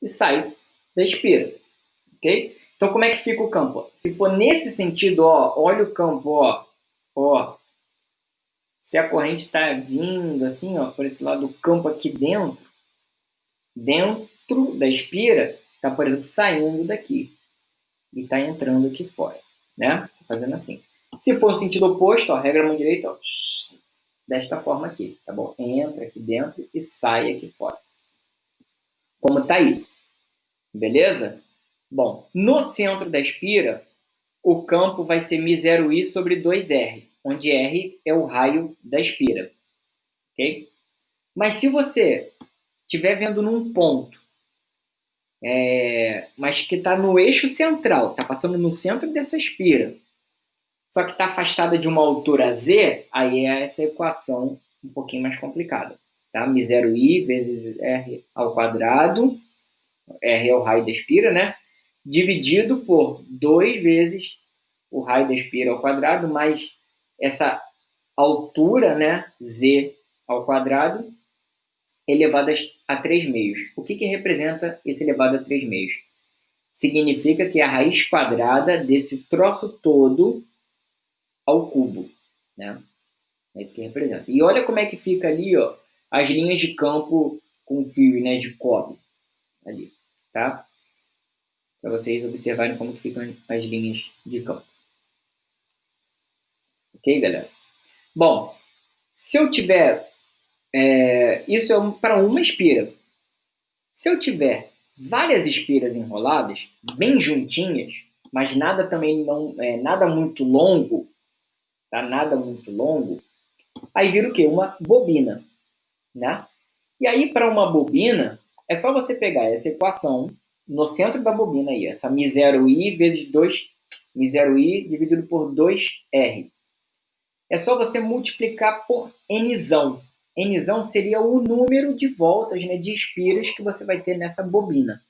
e sai da espira, ok? Então, como é que fica o campo? Se for nesse sentido, ó, olha o campo, ó. Se a corrente está vindo assim, ó, por esse lado do campo aqui dentro da espira, está, por exemplo, saindo daqui e está entrando aqui fora, né? Fazendo assim. Se for o sentido oposto, ó, regra mão direita, ó, desta forma aqui, tá bom? Entra aqui dentro e sai aqui fora. Como tá aí. Beleza? Bom, no centro da espira, o campo vai ser μ0i sobre 2r, onde r é o raio da espira. Ok? Mas se você estiver vendo num ponto, mas que está no eixo central, está passando no centro dessa espira, só que está afastada de uma altura z, aí é essa equação um pouquinho mais complicada. Tá? μ0i vezes r ao quadrado, r é o raio da espira, né? Dividido por 2 vezes o raio da espira ao quadrado, mais essa altura, né, z ao quadrado, elevado a 3 meios. O que representa esse elevado a 3 meios? Significa que é a raiz quadrada desse troço todo ao cubo, né? É isso que representa. E olha como é que fica ali, ó, as linhas de campo com fio, né, de cobre ali, tá? Para vocês observarem como que ficam as linhas de campo. Ok, galera? Bom, se eu tiver... isso é para uma espira. Se eu tiver várias espiras enroladas, bem juntinhas, mas nada também não... nada muito longo, tá? Nada muito longo, aí vira o quê? Uma bobina, né? E aí, para uma bobina, é só você pegar essa equação no centro da bobina aí, essa μ0i vezes 2, μ0i dividido por 2r. É só você multiplicar por nzão. Nzão seria o número de voltas, né, de espiras que você vai ter nessa bobina.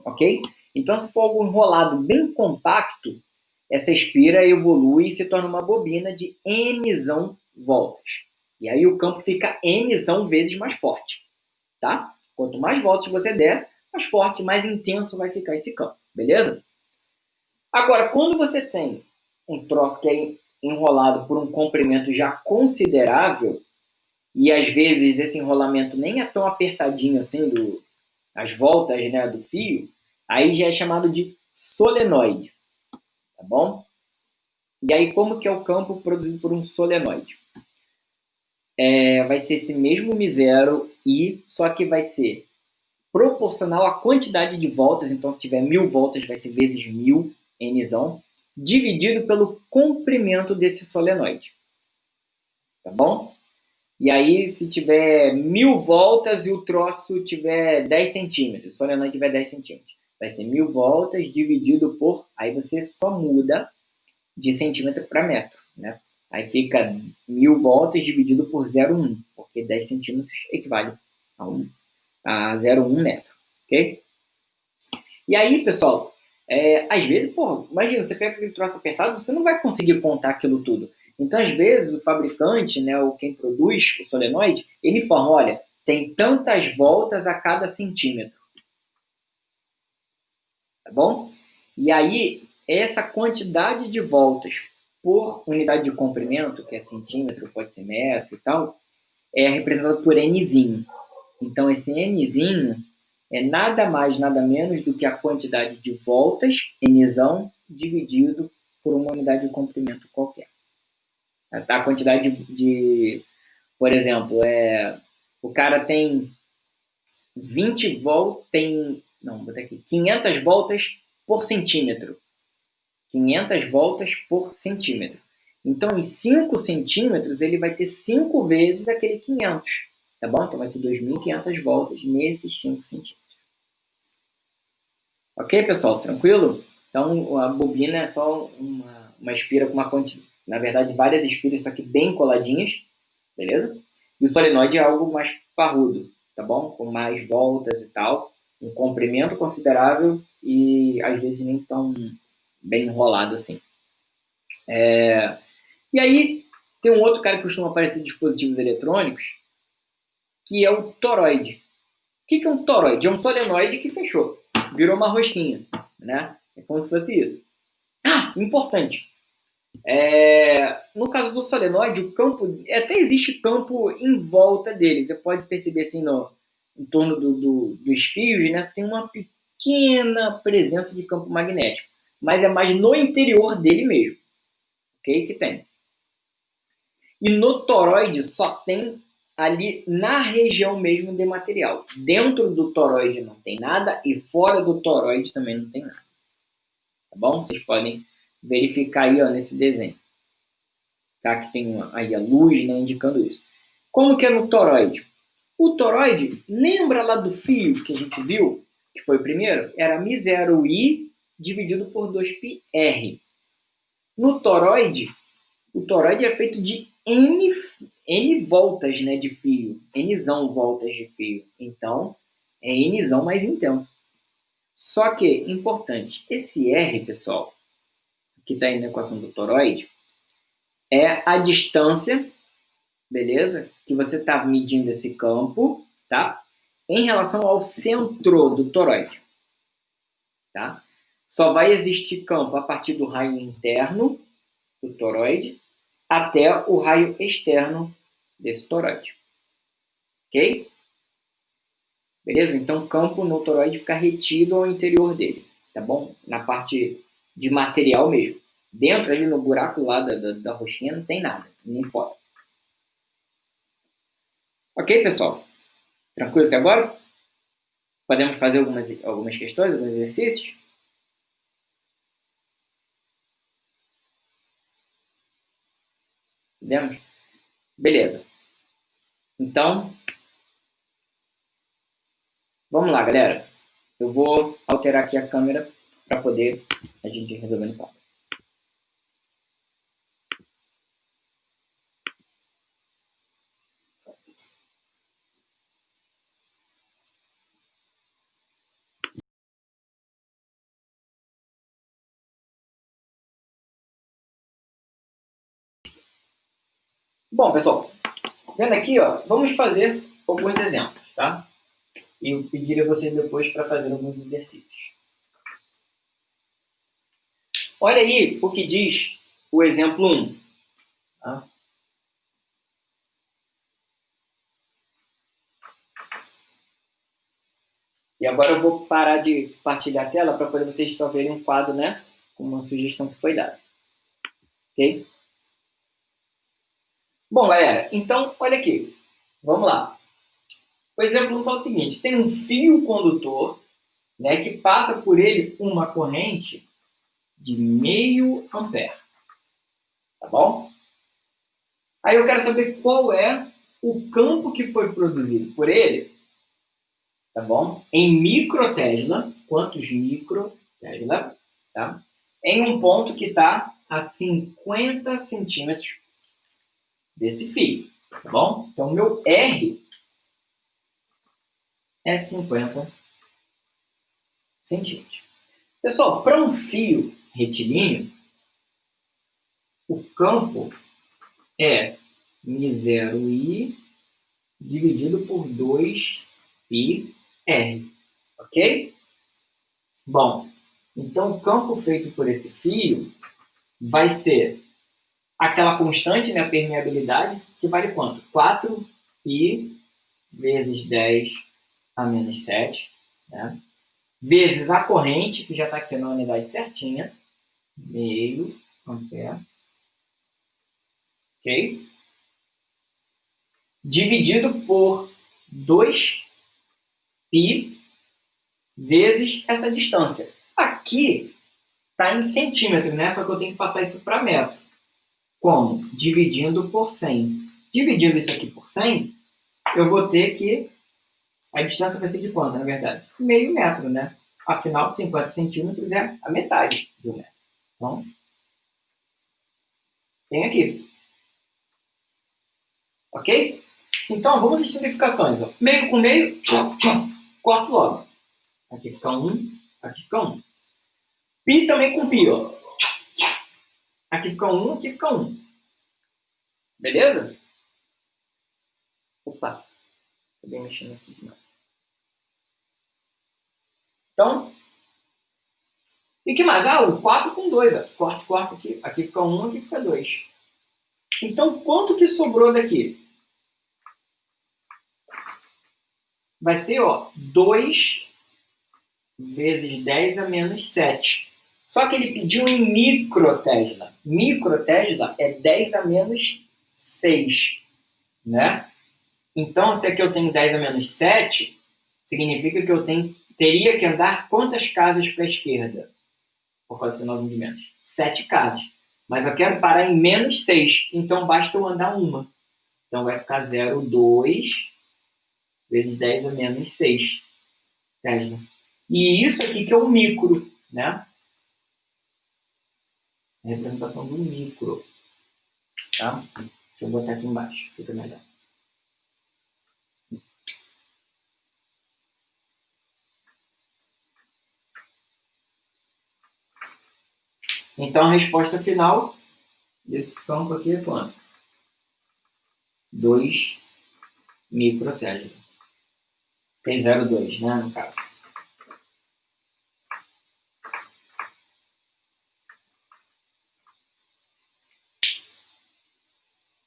Ok? Então, se for algo enrolado bem compacto, essa espira evolui e se torna uma bobina de nzão voltas. E aí o campo fica nzão vezes mais forte. Tá? Quanto mais voltas você der, mais forte, mais intenso vai ficar esse campo. Beleza? Agora, quando você tem um troço que é enrolado por um comprimento já considerável, e às vezes esse enrolamento nem é tão apertadinho assim, as voltas, né, do fio, aí já é chamado de solenoide, tá bom? E aí como que é o campo produzido por um solenoide? Vai ser esse mesmo μ0 i, só que vai ser proporcional à quantidade de voltas, então se tiver 1000 voltas vai ser vezes 1000 nzão, dividido pelo comprimento desse solenoide, tá bom? E aí, se tiver 1000 voltas e o troço tiver 10 centímetros, o solenoide tiver 10 centímetros, vai ser 1000 voltas dividido por... Aí você só muda de centímetro para metro, né? Aí fica 1000 voltas dividido por 0,1, porque 10 centímetros equivale a 0,1 metro, ok? E aí, pessoal, às vezes, pô, imagina, você pega aquele troço apertado, você não vai conseguir contar aquilo tudo. Então, às vezes, o fabricante, né, ou quem produz o solenoide, ele informa, olha, tem tantas voltas a cada centímetro. Tá bom? E aí, essa quantidade de voltas por unidade de comprimento, que é centímetro, pode ser metro e tal, é representado por Nzinho. Então, esse Nzinho é nada mais, nada menos do que a quantidade de voltas, Nzão, dividido por uma unidade de comprimento qualquer. A quantidade por exemplo, o cara tem 20 voltas, não, vou aqui, 500 voltas por centímetro. 500 voltas por centímetro. Então, em 5 centímetros, ele vai ter 5 vezes aquele 500. Tá bom? Então, vai ser 2.500 voltas nesses 5 centímetros. Ok, pessoal? Tranquilo? Então, a bobina é só uma espira com uma quantidade, na verdade, várias espiras, só que bem coladinhas, beleza? E o solenoide é algo mais parrudo, tá bom? Com mais voltas e tal, um comprimento considerável e, às vezes, nem tão bem enrolado assim. E aí, tem um outro cara que costuma aparecer em dispositivos eletrônicos, que é o toroide. O que é um toroide? É um solenoide que fechou, virou uma rosquinha, né? É como se fosse isso. Ah, importante. No caso do solenoide, o campo, até existe campo em volta dele. Você pode perceber assim em torno dos fios, né? Tem uma pequena presença de campo magnético, mas é mais no interior dele mesmo, ok? Que tem. E no toroide só tem ali na região mesmo de material. Dentro do toroide não tem nada e fora do toroide também não tem nada. Tá bom? Vocês podem verificar aí, ó, nesse desenho. Tá? Que tem aí a luz, né, indicando isso. Como que é no toroide? O toroide, lembra lá do fio que a gente viu, que foi o primeiro? Era μ0i dividido por 2πr. No toroide, o toroide é feito de N voltas, né, de fio. Nzão voltas de fio. Então, é Nzão mais intenso. Só que, importante, esse R, pessoal, que está aí na equação do toroide, é a distância, beleza? Que você está medindo esse campo, tá? Em relação ao centro do toroide, tá? Só vai existir campo a partir do raio interno do toroide até o raio externo desse toroide. Ok? Beleza? Então, o campo no toroide fica retido ao interior dele, tá bom? Na parte de material mesmo. Dentro, ali no buraco lá da rosquinha, não tem nada, nem fora. Ok, pessoal? Tranquilo até agora? Podemos fazer algumas questões, alguns exercícios? Podemos? Beleza. Então, vamos lá, galera. Eu vou alterar aqui a câmera para poder a gente resolver no papo. Bom, pessoal, vendo aqui, ó, vamos fazer alguns exemplos, tá? E eu pediria a vocês depois para fazer alguns exercícios. Olha aí o que diz o exemplo 1. Tá? E agora eu vou parar de partilhar a tela para poder vocês só verem um quadro, né? Com uma sugestão que foi dada. Ok? Bom, galera, então, olha aqui. Vamos lá. O exemplo 1 fala o seguinte. Tem um fio condutor, né, que passa por ele uma corrente de meio ampere. Tá bom? Aí eu quero saber qual é o campo que foi produzido por ele, tá bom? Em microtesla, quantos microtesla, tá? Em um ponto que está a 50 centímetros desse fio, tá bom? Então, meu R é 50 centímetros. Pessoal, para um fio retilíneo, o campo é μ0i dividido por 2πr, ok? Bom, então o campo feito por esse fio vai ser aquela constante, né, a permeabilidade, que vale quanto? 4π vezes 10 a menos 7, né? Vezes a corrente, que já está aqui na unidade certinha, meio ampere, ok? Dividido por 2π vezes essa distância. Aqui está em centímetros, né? Só que eu tenho que passar isso para metro. Como? Dividindo por 100. Dividindo isso aqui por 100, eu vou ter que... A distância vai ser de quanto, na verdade? Meio metro, né? Afinal, 50 centímetros é a metade de um metro. Então, tem aqui. Ok? Então, vamos às simplificações. Ó. Meio com meio, corto logo. Aqui fica 1, aqui fica 1. Pi também com pi, ó. Aqui fica 1, aqui fica 1. Beleza? Opa, acabei mexendo aqui demais. Então, e que mais? Ah, o 4 com 2. Ó. Corto aqui. Aqui fica 1, aqui fica 2. Então, quanto que sobrou daqui? Vai ser, ó, 2 vezes 10 a menos 7. Só que ele pediu em microtesla. Microtesla é 10 a menos 6, né? Então, se aqui eu tenho 10 a menos 7, significa que eu teria que andar quantas casas para a esquerda? Por causa do sinalzinho de menos. 7 casas. Mas eu quero parar em menos 6, então basta eu andar uma. Então vai ficar 0,2 vezes 10 a menos 6 Tesla. E isso aqui que é o micro, né? A representação do micro. Tá? Deixa eu botar aqui embaixo, fica melhor. Então a resposta final desse campo aqui é quanto? 2 microtesla. Tem 0,2, né, no caso.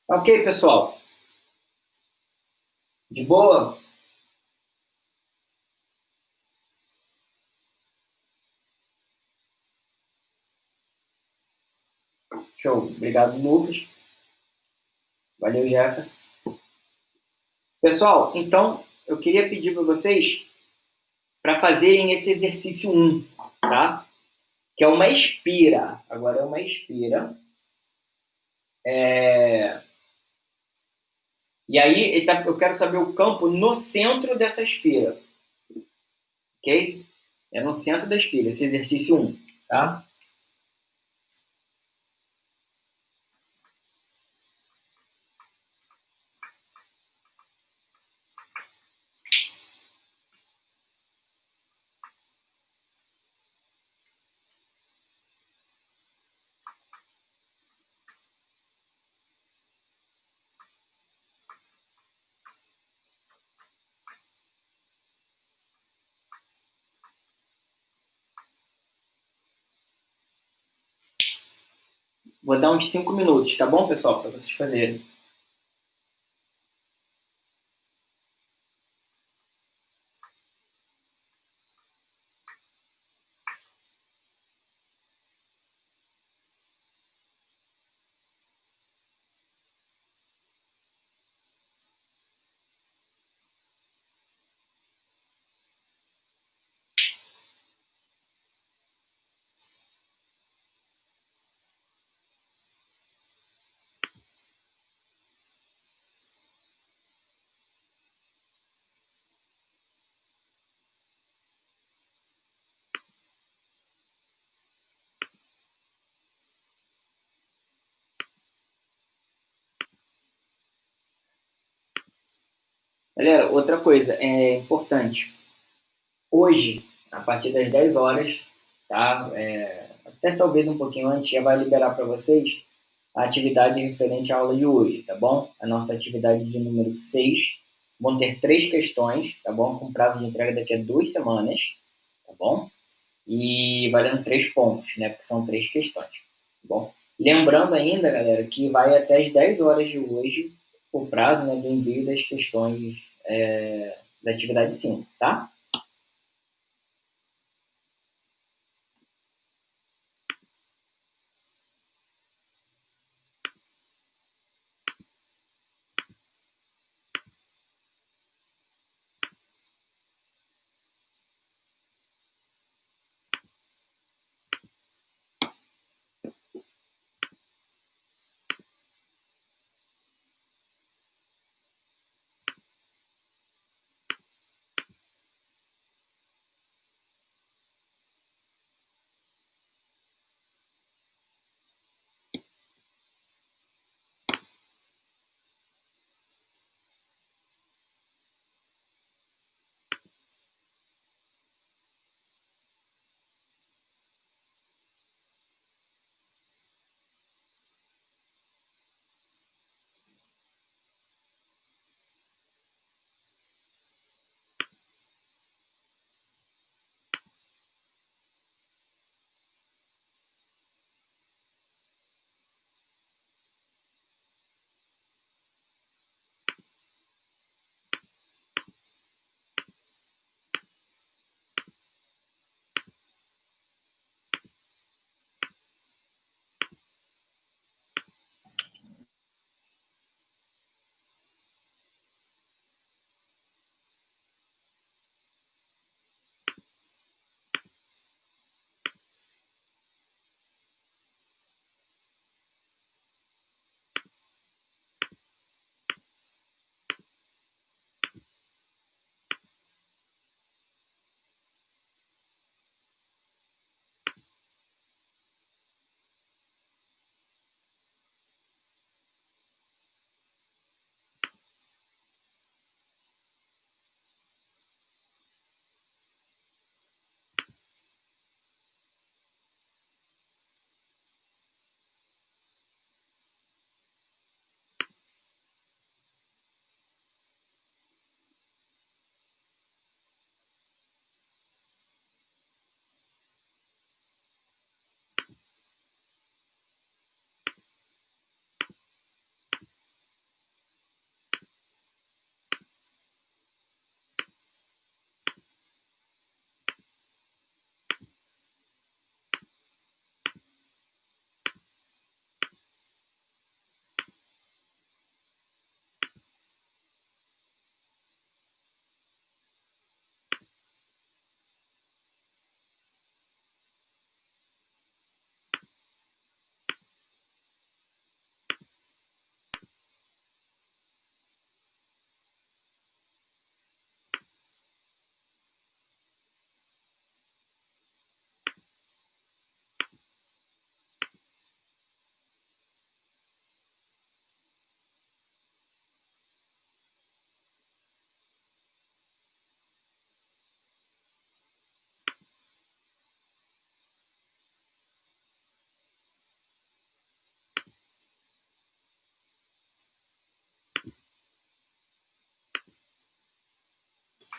Ok, pessoal? De boa? Show. Obrigado, Lucas. Valeu, Jefferson. Pessoal, então eu queria pedir para vocês para fazerem esse exercício 1, tá? Que é uma espira. Agora é uma espira. E aí eu quero saber o campo no centro dessa espira. Ok? É no centro da espira, esse exercício 1, tá? Vou dar uns 5 minutos, tá bom, pessoal? Para vocês fazerem. Galera, outra coisa é importante. Hoje, a partir das 10 horas, tá? Até talvez um pouquinho antes, já vai liberar para vocês a atividade referente à aula de hoje, tá bom? A nossa atividade de número 6. Vão ter 3 questões, tá bom? Com prazo de entrega daqui a 2 semanas, tá bom? E valendo 3 pontos, né? Porque são 3 questões, tá bom? Lembrando ainda, galera, que vai até as 10 horas de hoje o prazo, né, do envio das questões da atividade 5, tá?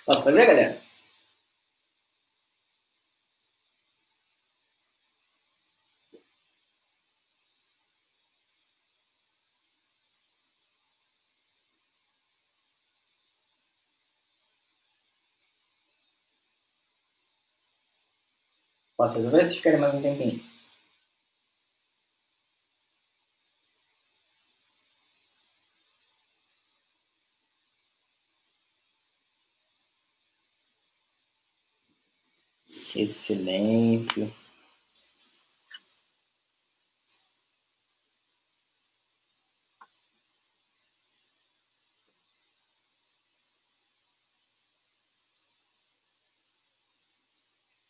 Posso fazer, galera? Posso resolver? Vocês querem mais um tempinho? Esse silêncio.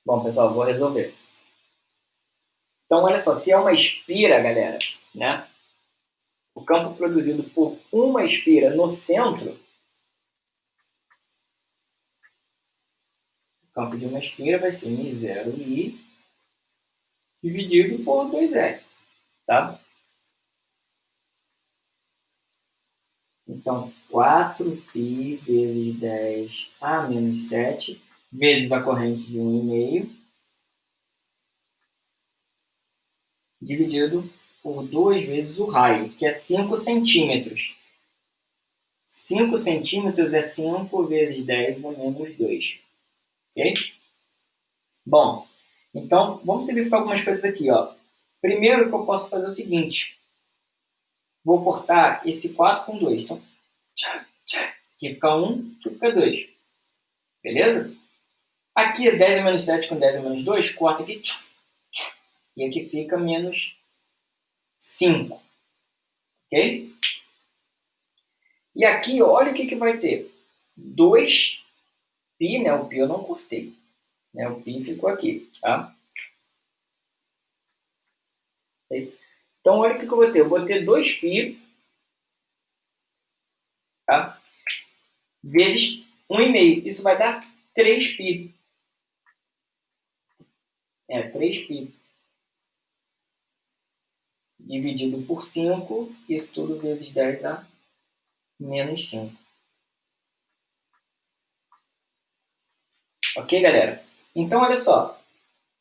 Bom, pessoal, vou resolver. Então, olha só, se é uma espira, galera, né? O campo produzido por uma espira no centro, o campo de uma espira vai ser μ0i dividido por 2L, tá? Então, 4π vezes 10 a menos 7 vezes a corrente de 1,5 dividido por 2 vezes o raio, que é 5 centímetros. 5 centímetros é 5 vezes 10 a menos 2. Ok? Bom, então vamos simplificar algumas coisas aqui. Ó. Primeiro que eu posso fazer é o seguinte. Vou cortar esse 4 com 2. Então, aqui fica 1, aqui fica 2. Beleza? Aqui é 10 a menos 7 com 10 a menos 2. Corta aqui. E aqui fica menos 5. Ok? E aqui, olha o que vai ter. 2π, né? O π eu não cortei. Né? O π ficou aqui, tá? Então, olha o que eu vou ter. Eu vou ter 2π, tá? Vezes 1,5. Isso vai dar 3π. 3π. Dividido por 5, isso tudo vezes 10 a menos 5. Ok, galera? Então, olha só.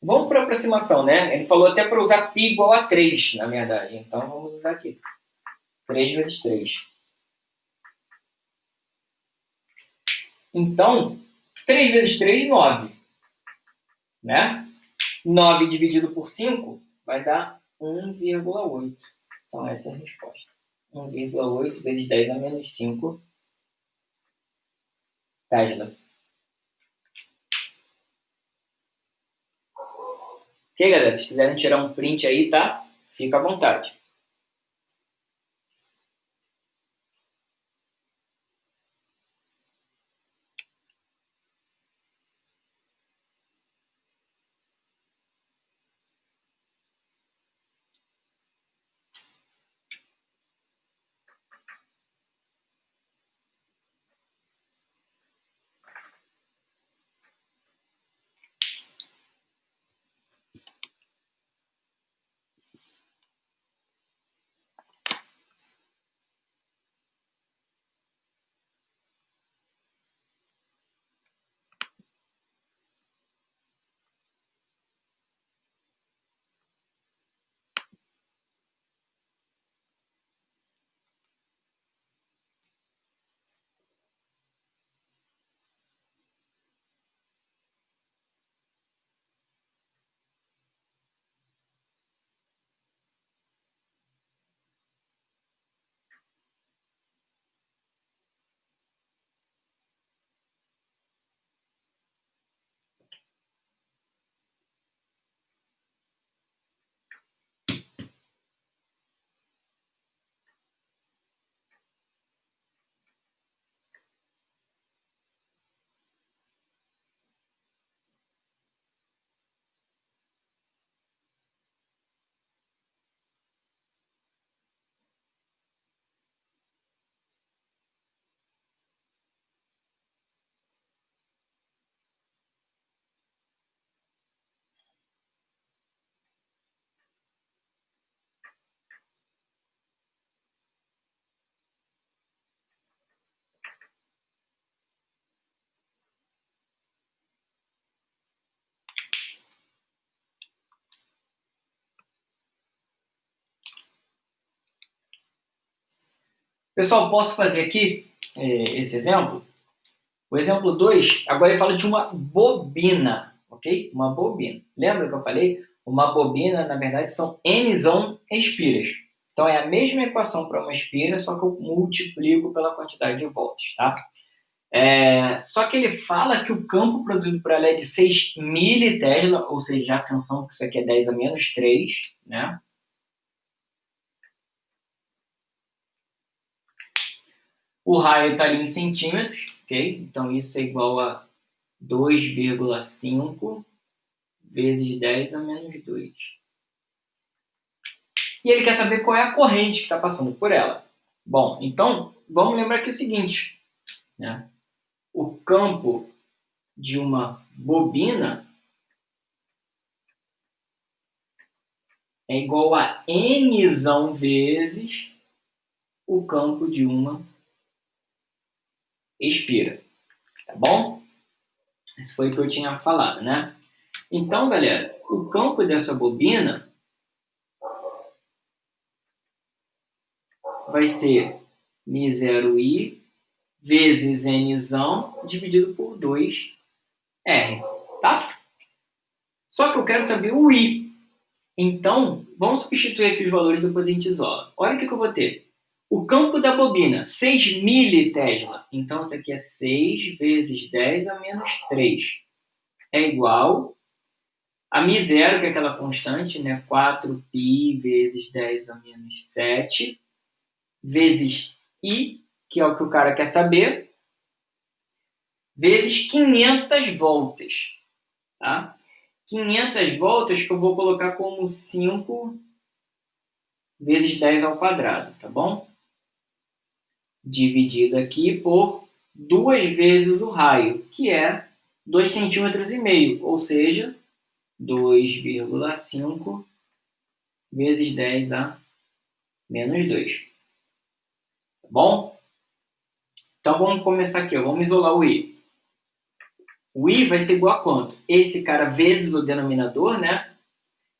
Vamos para a aproximação, né? Ele falou até para usar π igual a 3, na verdade. Então, vamos usar aqui. 3 vezes 3. Então, 3 vezes 3, 9. Né? 9 dividido por 5 vai dar 1,8. Então, essa é a resposta. 1,8 vezes 10 a menos 5 Tesla. Ok, galera? Se quiserem tirar um print aí, tá? Fica à vontade. Pessoal, posso fazer aqui esse exemplo? O exemplo 2, agora ele fala de uma bobina, ok? Uma bobina. Lembra que eu falei? Uma bobina, na verdade, são Nzão espiras. Então, é a mesma equação para uma espira, só que eu multiplico pela quantidade de voltas, tá? Só que ele fala que o campo produzido por ela é de 6 militesla, ou seja, atenção que isso aqui é 10 a menos 3, né? O raio está ali em centímetros, ok? Então, isso é igual a 2,5 vezes 10 a menos 2. E ele quer saber qual é a corrente que está passando por ela. Bom, então, vamos lembrar aqui o seguinte, né? O campo de uma bobina é igual a Nzão vezes o campo de uma espira, tá bom? Isso foi o que eu tinha falado, né? Então, galera, o campo dessa bobina vai ser μ0i vezes Nzão dividido por 2R, tá? Só que eu quero saber o I. Então, vamos substituir aqui os valores, depois a gente isola. Olha o que eu vou ter. O campo da bobina, 6 militesla. Então, isso aqui é 6 vezes 10 a menos 3. É igual a μ0, que é aquela constante, né? 4π vezes 10 a menos 7, vezes I, que é o que o cara quer saber, vezes 500 voltas. Tá? 500 voltas que eu vou colocar como 5 vezes 10 ao quadrado, tá bom? Dividido aqui por 2 vezes o raio, que é 2,5 cm, ou seja, 2,5 vezes 10 a menos 2. Tá bom? Então vamos começar aqui, ó. Vamos isolar o I. O I vai ser igual a quanto? Esse cara vezes o denominador, né?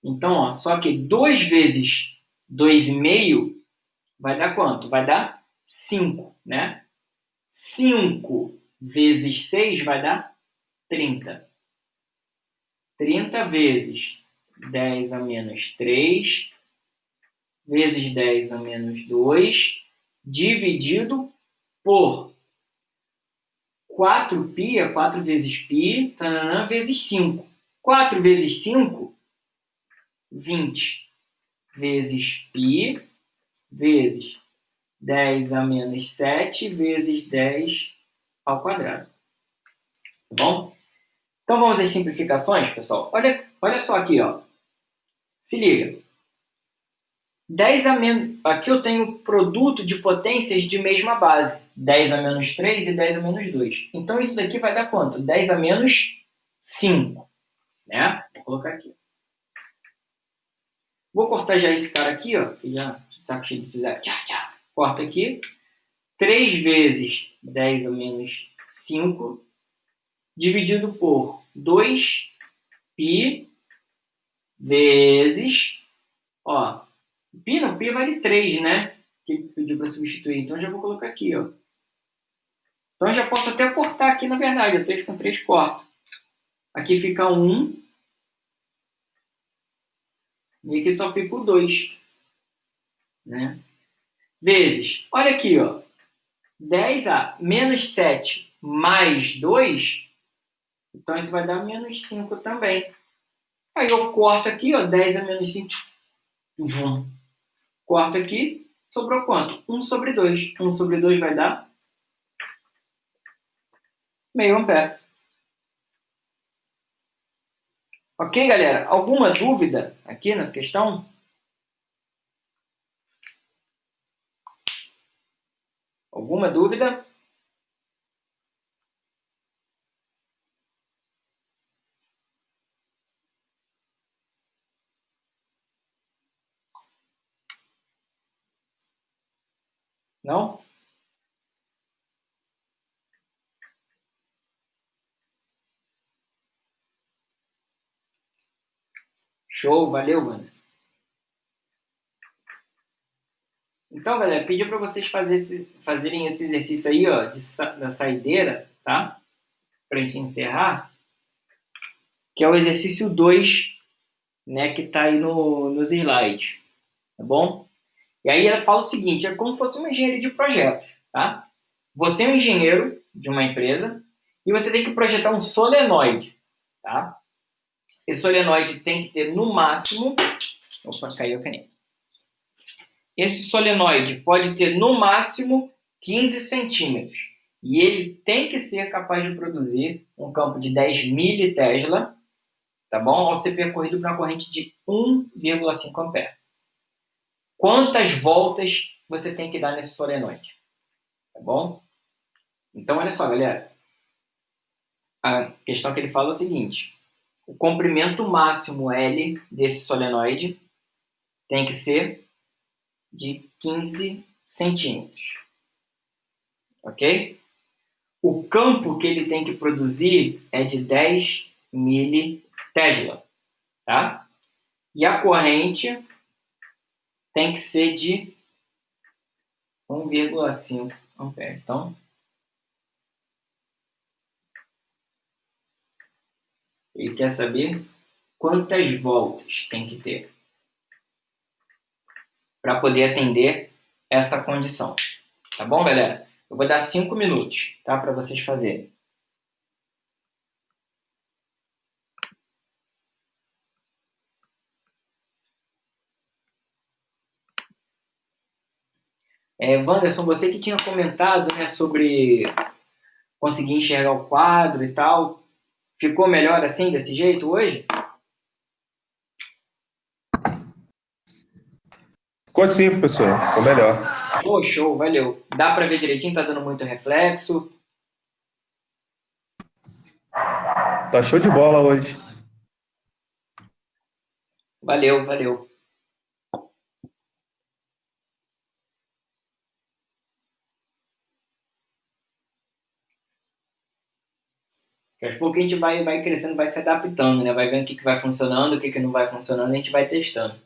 Então, ó, só que 2 vezes 2,5 vai dar quanto? Vai dar 5, né? 5 vezes 6 vai dar 30. 30 vezes 10 a menos 3 vezes 10 a menos 2 dividido por 4π, é 4 vezes π, vezes 5. 4 vezes 5, 20 vezes π vezes 10 a menos 7 vezes 10 ao quadrado. Tá bom? Então vamos às simplificações, pessoal. Olha só aqui, ó. Se liga. 10 a menos... Aqui eu tenho produto de potências de mesma base. 10 a menos 3 e 10 a menos 2. Então isso daqui vai dar quanto? 10 a menos 5. Né? Vou colocar aqui. Vou cortar já esse cara aqui, ó. Que já saco cheio de zero. Tchá, tchá. Corta aqui. 3 vezes 10 a menos 5 dividido por 2π vezes... Ó, π não, π vale 3, né? Que ele pediu para substituir. Então já vou colocar aqui, ó. Então já posso até cortar aqui, na verdade. 3 com 3 corto. Aqui fica 1. E aqui só fica o 2. Né? Vezes. Olha aqui, ó. 10a menos 7 mais 2. Então isso vai dar menos 5 também. Aí eu corto aqui, ó. 10 a menos 5. Corto aqui. Sobrou quanto? 1 sobre 2. 1 sobre 2 vai dar meio ampere. Ok, galera? Alguma dúvida aqui nessa questão? Alguma dúvida? Não? Show, valeu, Vanessa. Então, galera, pedi para vocês fazerem esse exercício aí, ó, da saideira, tá? Para a gente encerrar, que é o exercício 2, né, que está aí nos slides, tá bom? E aí ela fala o seguinte, é como se fosse uma engenharia de projetos, tá? Você é um engenheiro de uma empresa e você tem que projetar um solenoide, tá? Esse solenoide tem que ter no máximo... Opa, caiu a caneta. Esse solenoide pode ter no máximo 15 centímetros. E ele tem que ser capaz de produzir um campo de 10 militesla, tá bom? Ao ser percorrido por uma corrente de 1,5 ampere. Quantas voltas você tem que dar nesse solenoide? Tá bom? Então, olha só, galera. A questão que ele fala é o seguinte. O comprimento máximo L desse solenoide tem que ser de 15 centímetros. Ok? O campo que ele tem que produzir é de 10 militesla, tá? E a corrente tem que ser de 1,5 ampere. Então, ele quer saber quantas voltas tem que ter para poder atender essa condição. Tá bom, galera? Eu vou dar 5 minutos, tá? Para vocês fazerem. Wanderson, você que tinha comentado, né, sobre conseguir enxergar o quadro e tal, ficou melhor assim, desse jeito, hoje? Ficou sim, professor. Ficou melhor. Pô, show, valeu. Dá para ver direitinho? Tá dando muito reflexo? Tá show de bola hoje. Valeu, valeu. Daqui a pouco a gente vai crescendo, vai se adaptando, né? Vai vendo o que vai funcionando, o que não vai funcionando, a gente vai testando.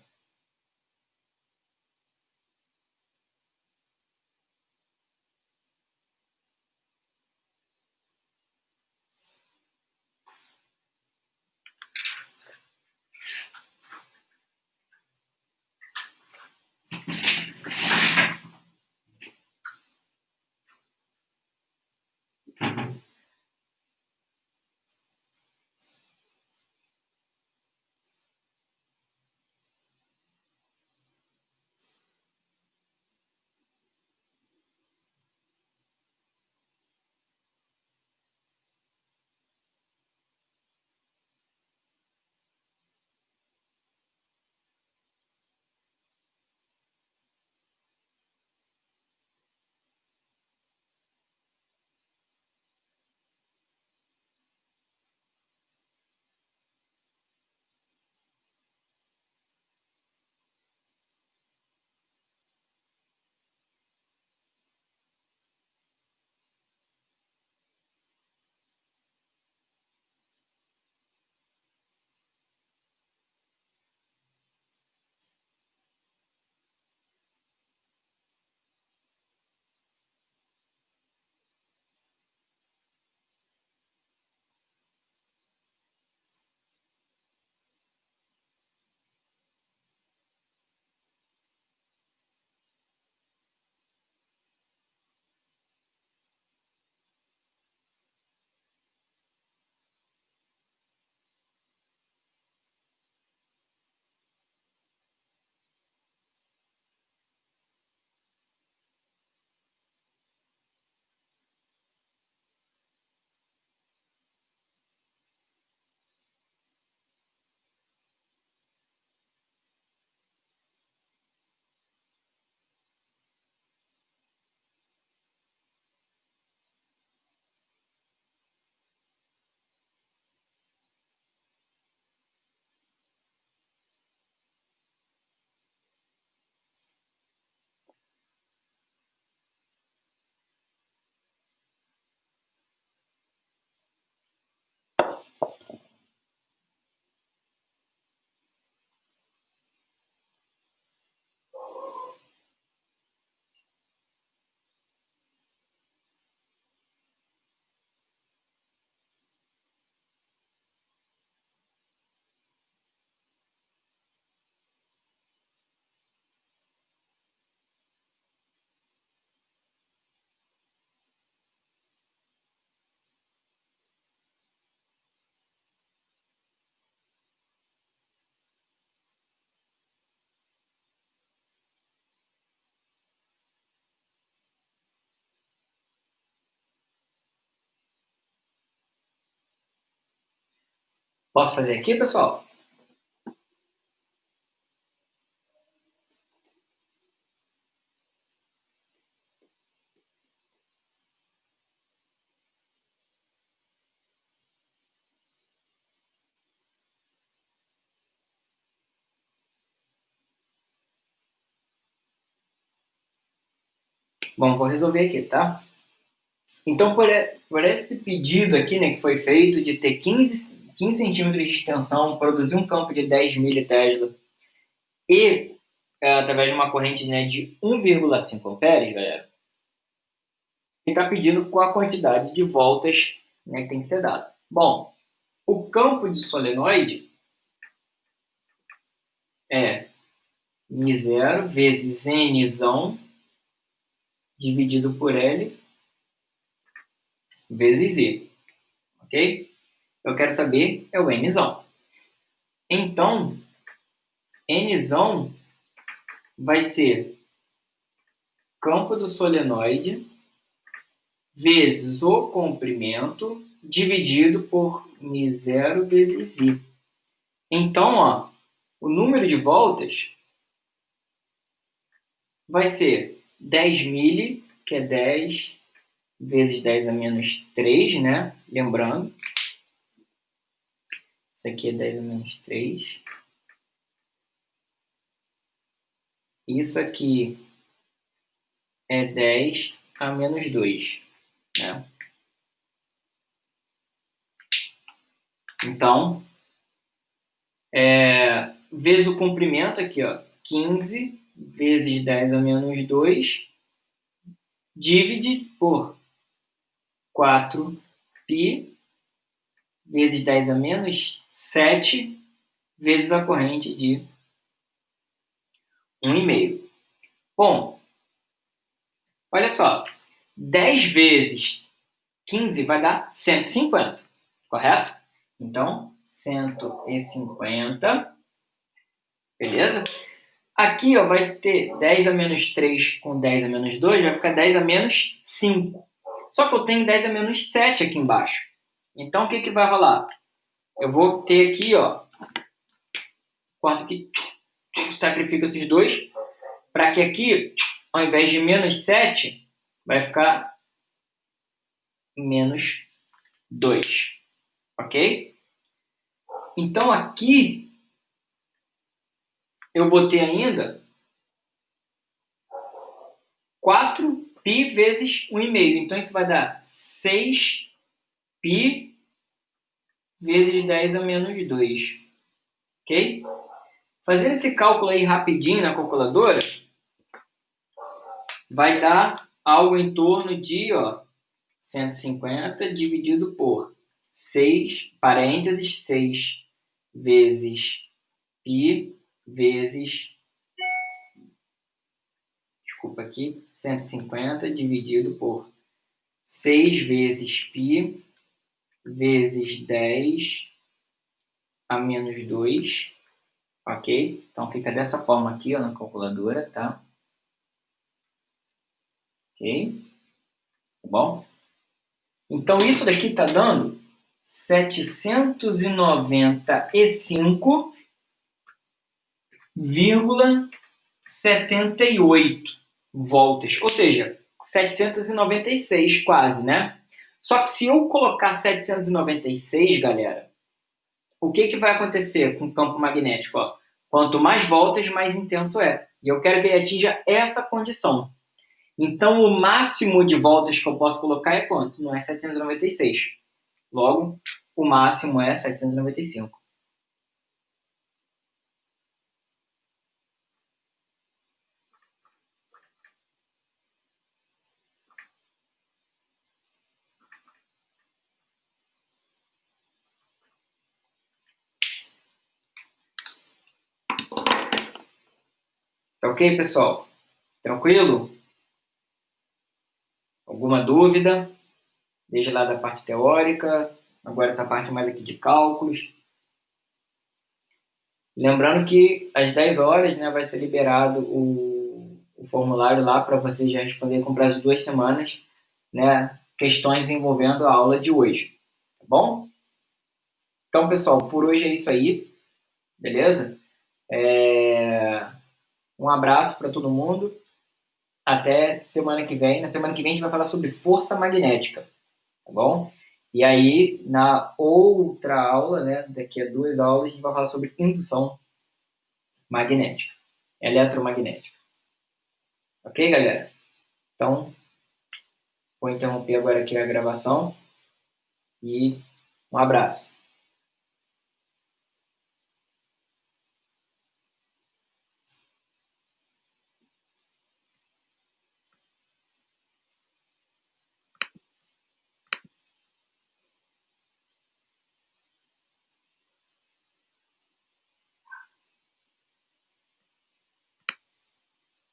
Posso fazer aqui, pessoal? Bom, vou resolver aqui, tá? Então, por esse pedido aqui, né, que foi feito de ter 15 centímetros de extensão, produzir um campo de 10 militesla e através de uma corrente, né, de 1,5 amperes, galera, ele está pedindo qual a quantidade de voltas, né, que tem que ser dada. Bom, o campo de solenoide é μ0 vezes Nzão dividido por L vezes I, ok? Eu quero saber é o Nzão. Então, Nzão vai ser campo do solenoide vezes o comprimento dividido por μ0 vezes I. Então, ó, o número de voltas vai ser 10 mili, que é 10 vezes 10 a menos 3, né? Lembrando. Isso aqui é 10 a menos 3. Isso aqui é 10 a menos 2, né? Então, vezes o comprimento aqui, ó, 15 vezes 10 a menos 2, divide por 4π vezes 10 a menos 7 vezes a corrente de 1,5. Bom, olha só, 10 vezes 15 vai dar 150, correto? Então, 150, beleza? Aqui, ó, vai ter 10 a menos 3 com 10 a menos 2, vai ficar 10 a menos 5. Só que eu tenho 10 a menos 7 aqui embaixo. Então, o que vai rolar? Eu vou ter aqui, ó, corto aqui, sacrifico esses dois, para que aqui, ao invés de menos 7, vai ficar menos 2, ok? Então, aqui, eu vou ter ainda 4π vezes 1,5. Então, isso vai dar 6π vezes 10 a menos 2, ok? Fazendo esse cálculo aí rapidinho na calculadora, vai dar algo em torno de, ó, 150 dividido por 6, parênteses, 6 vezes π vezes, desculpa aqui, 150 dividido por 6 vezes π vezes 10 a menos 2, ok? Então fica dessa forma aqui, ó, na calculadora, tá? Ok? Tá bom? Então isso daqui está dando 795,78 voltas, ou seja, 796 quase, né? Só que se eu colocar 796, galera, o que vai acontecer com o campo magnético? Ó? Quanto mais voltas, mais intenso é. E eu quero que ele atinja essa condição. Então, o máximo de voltas que eu posso colocar é quanto? Não é 796. Logo, o máximo é 795. Tá ok, pessoal? Tranquilo? Alguma dúvida? Desde lá da parte teórica, agora essa parte mais aqui de cálculos. Lembrando que às 10 horas, né, vai ser liberado o formulário lá para você já responder com prazo de 2 semanas, né, questões envolvendo a aula de hoje. Tá bom? Então, pessoal, por hoje é isso aí, beleza? Um abraço para todo mundo. Até semana que vem. Na semana que vem a gente vai falar sobre força magnética, tá bom? E aí, na outra aula, né, daqui a 2 aulas, a gente vai falar sobre indução magnética, eletromagnética. Ok, galera? Então, vou interromper agora aqui a gravação e um abraço.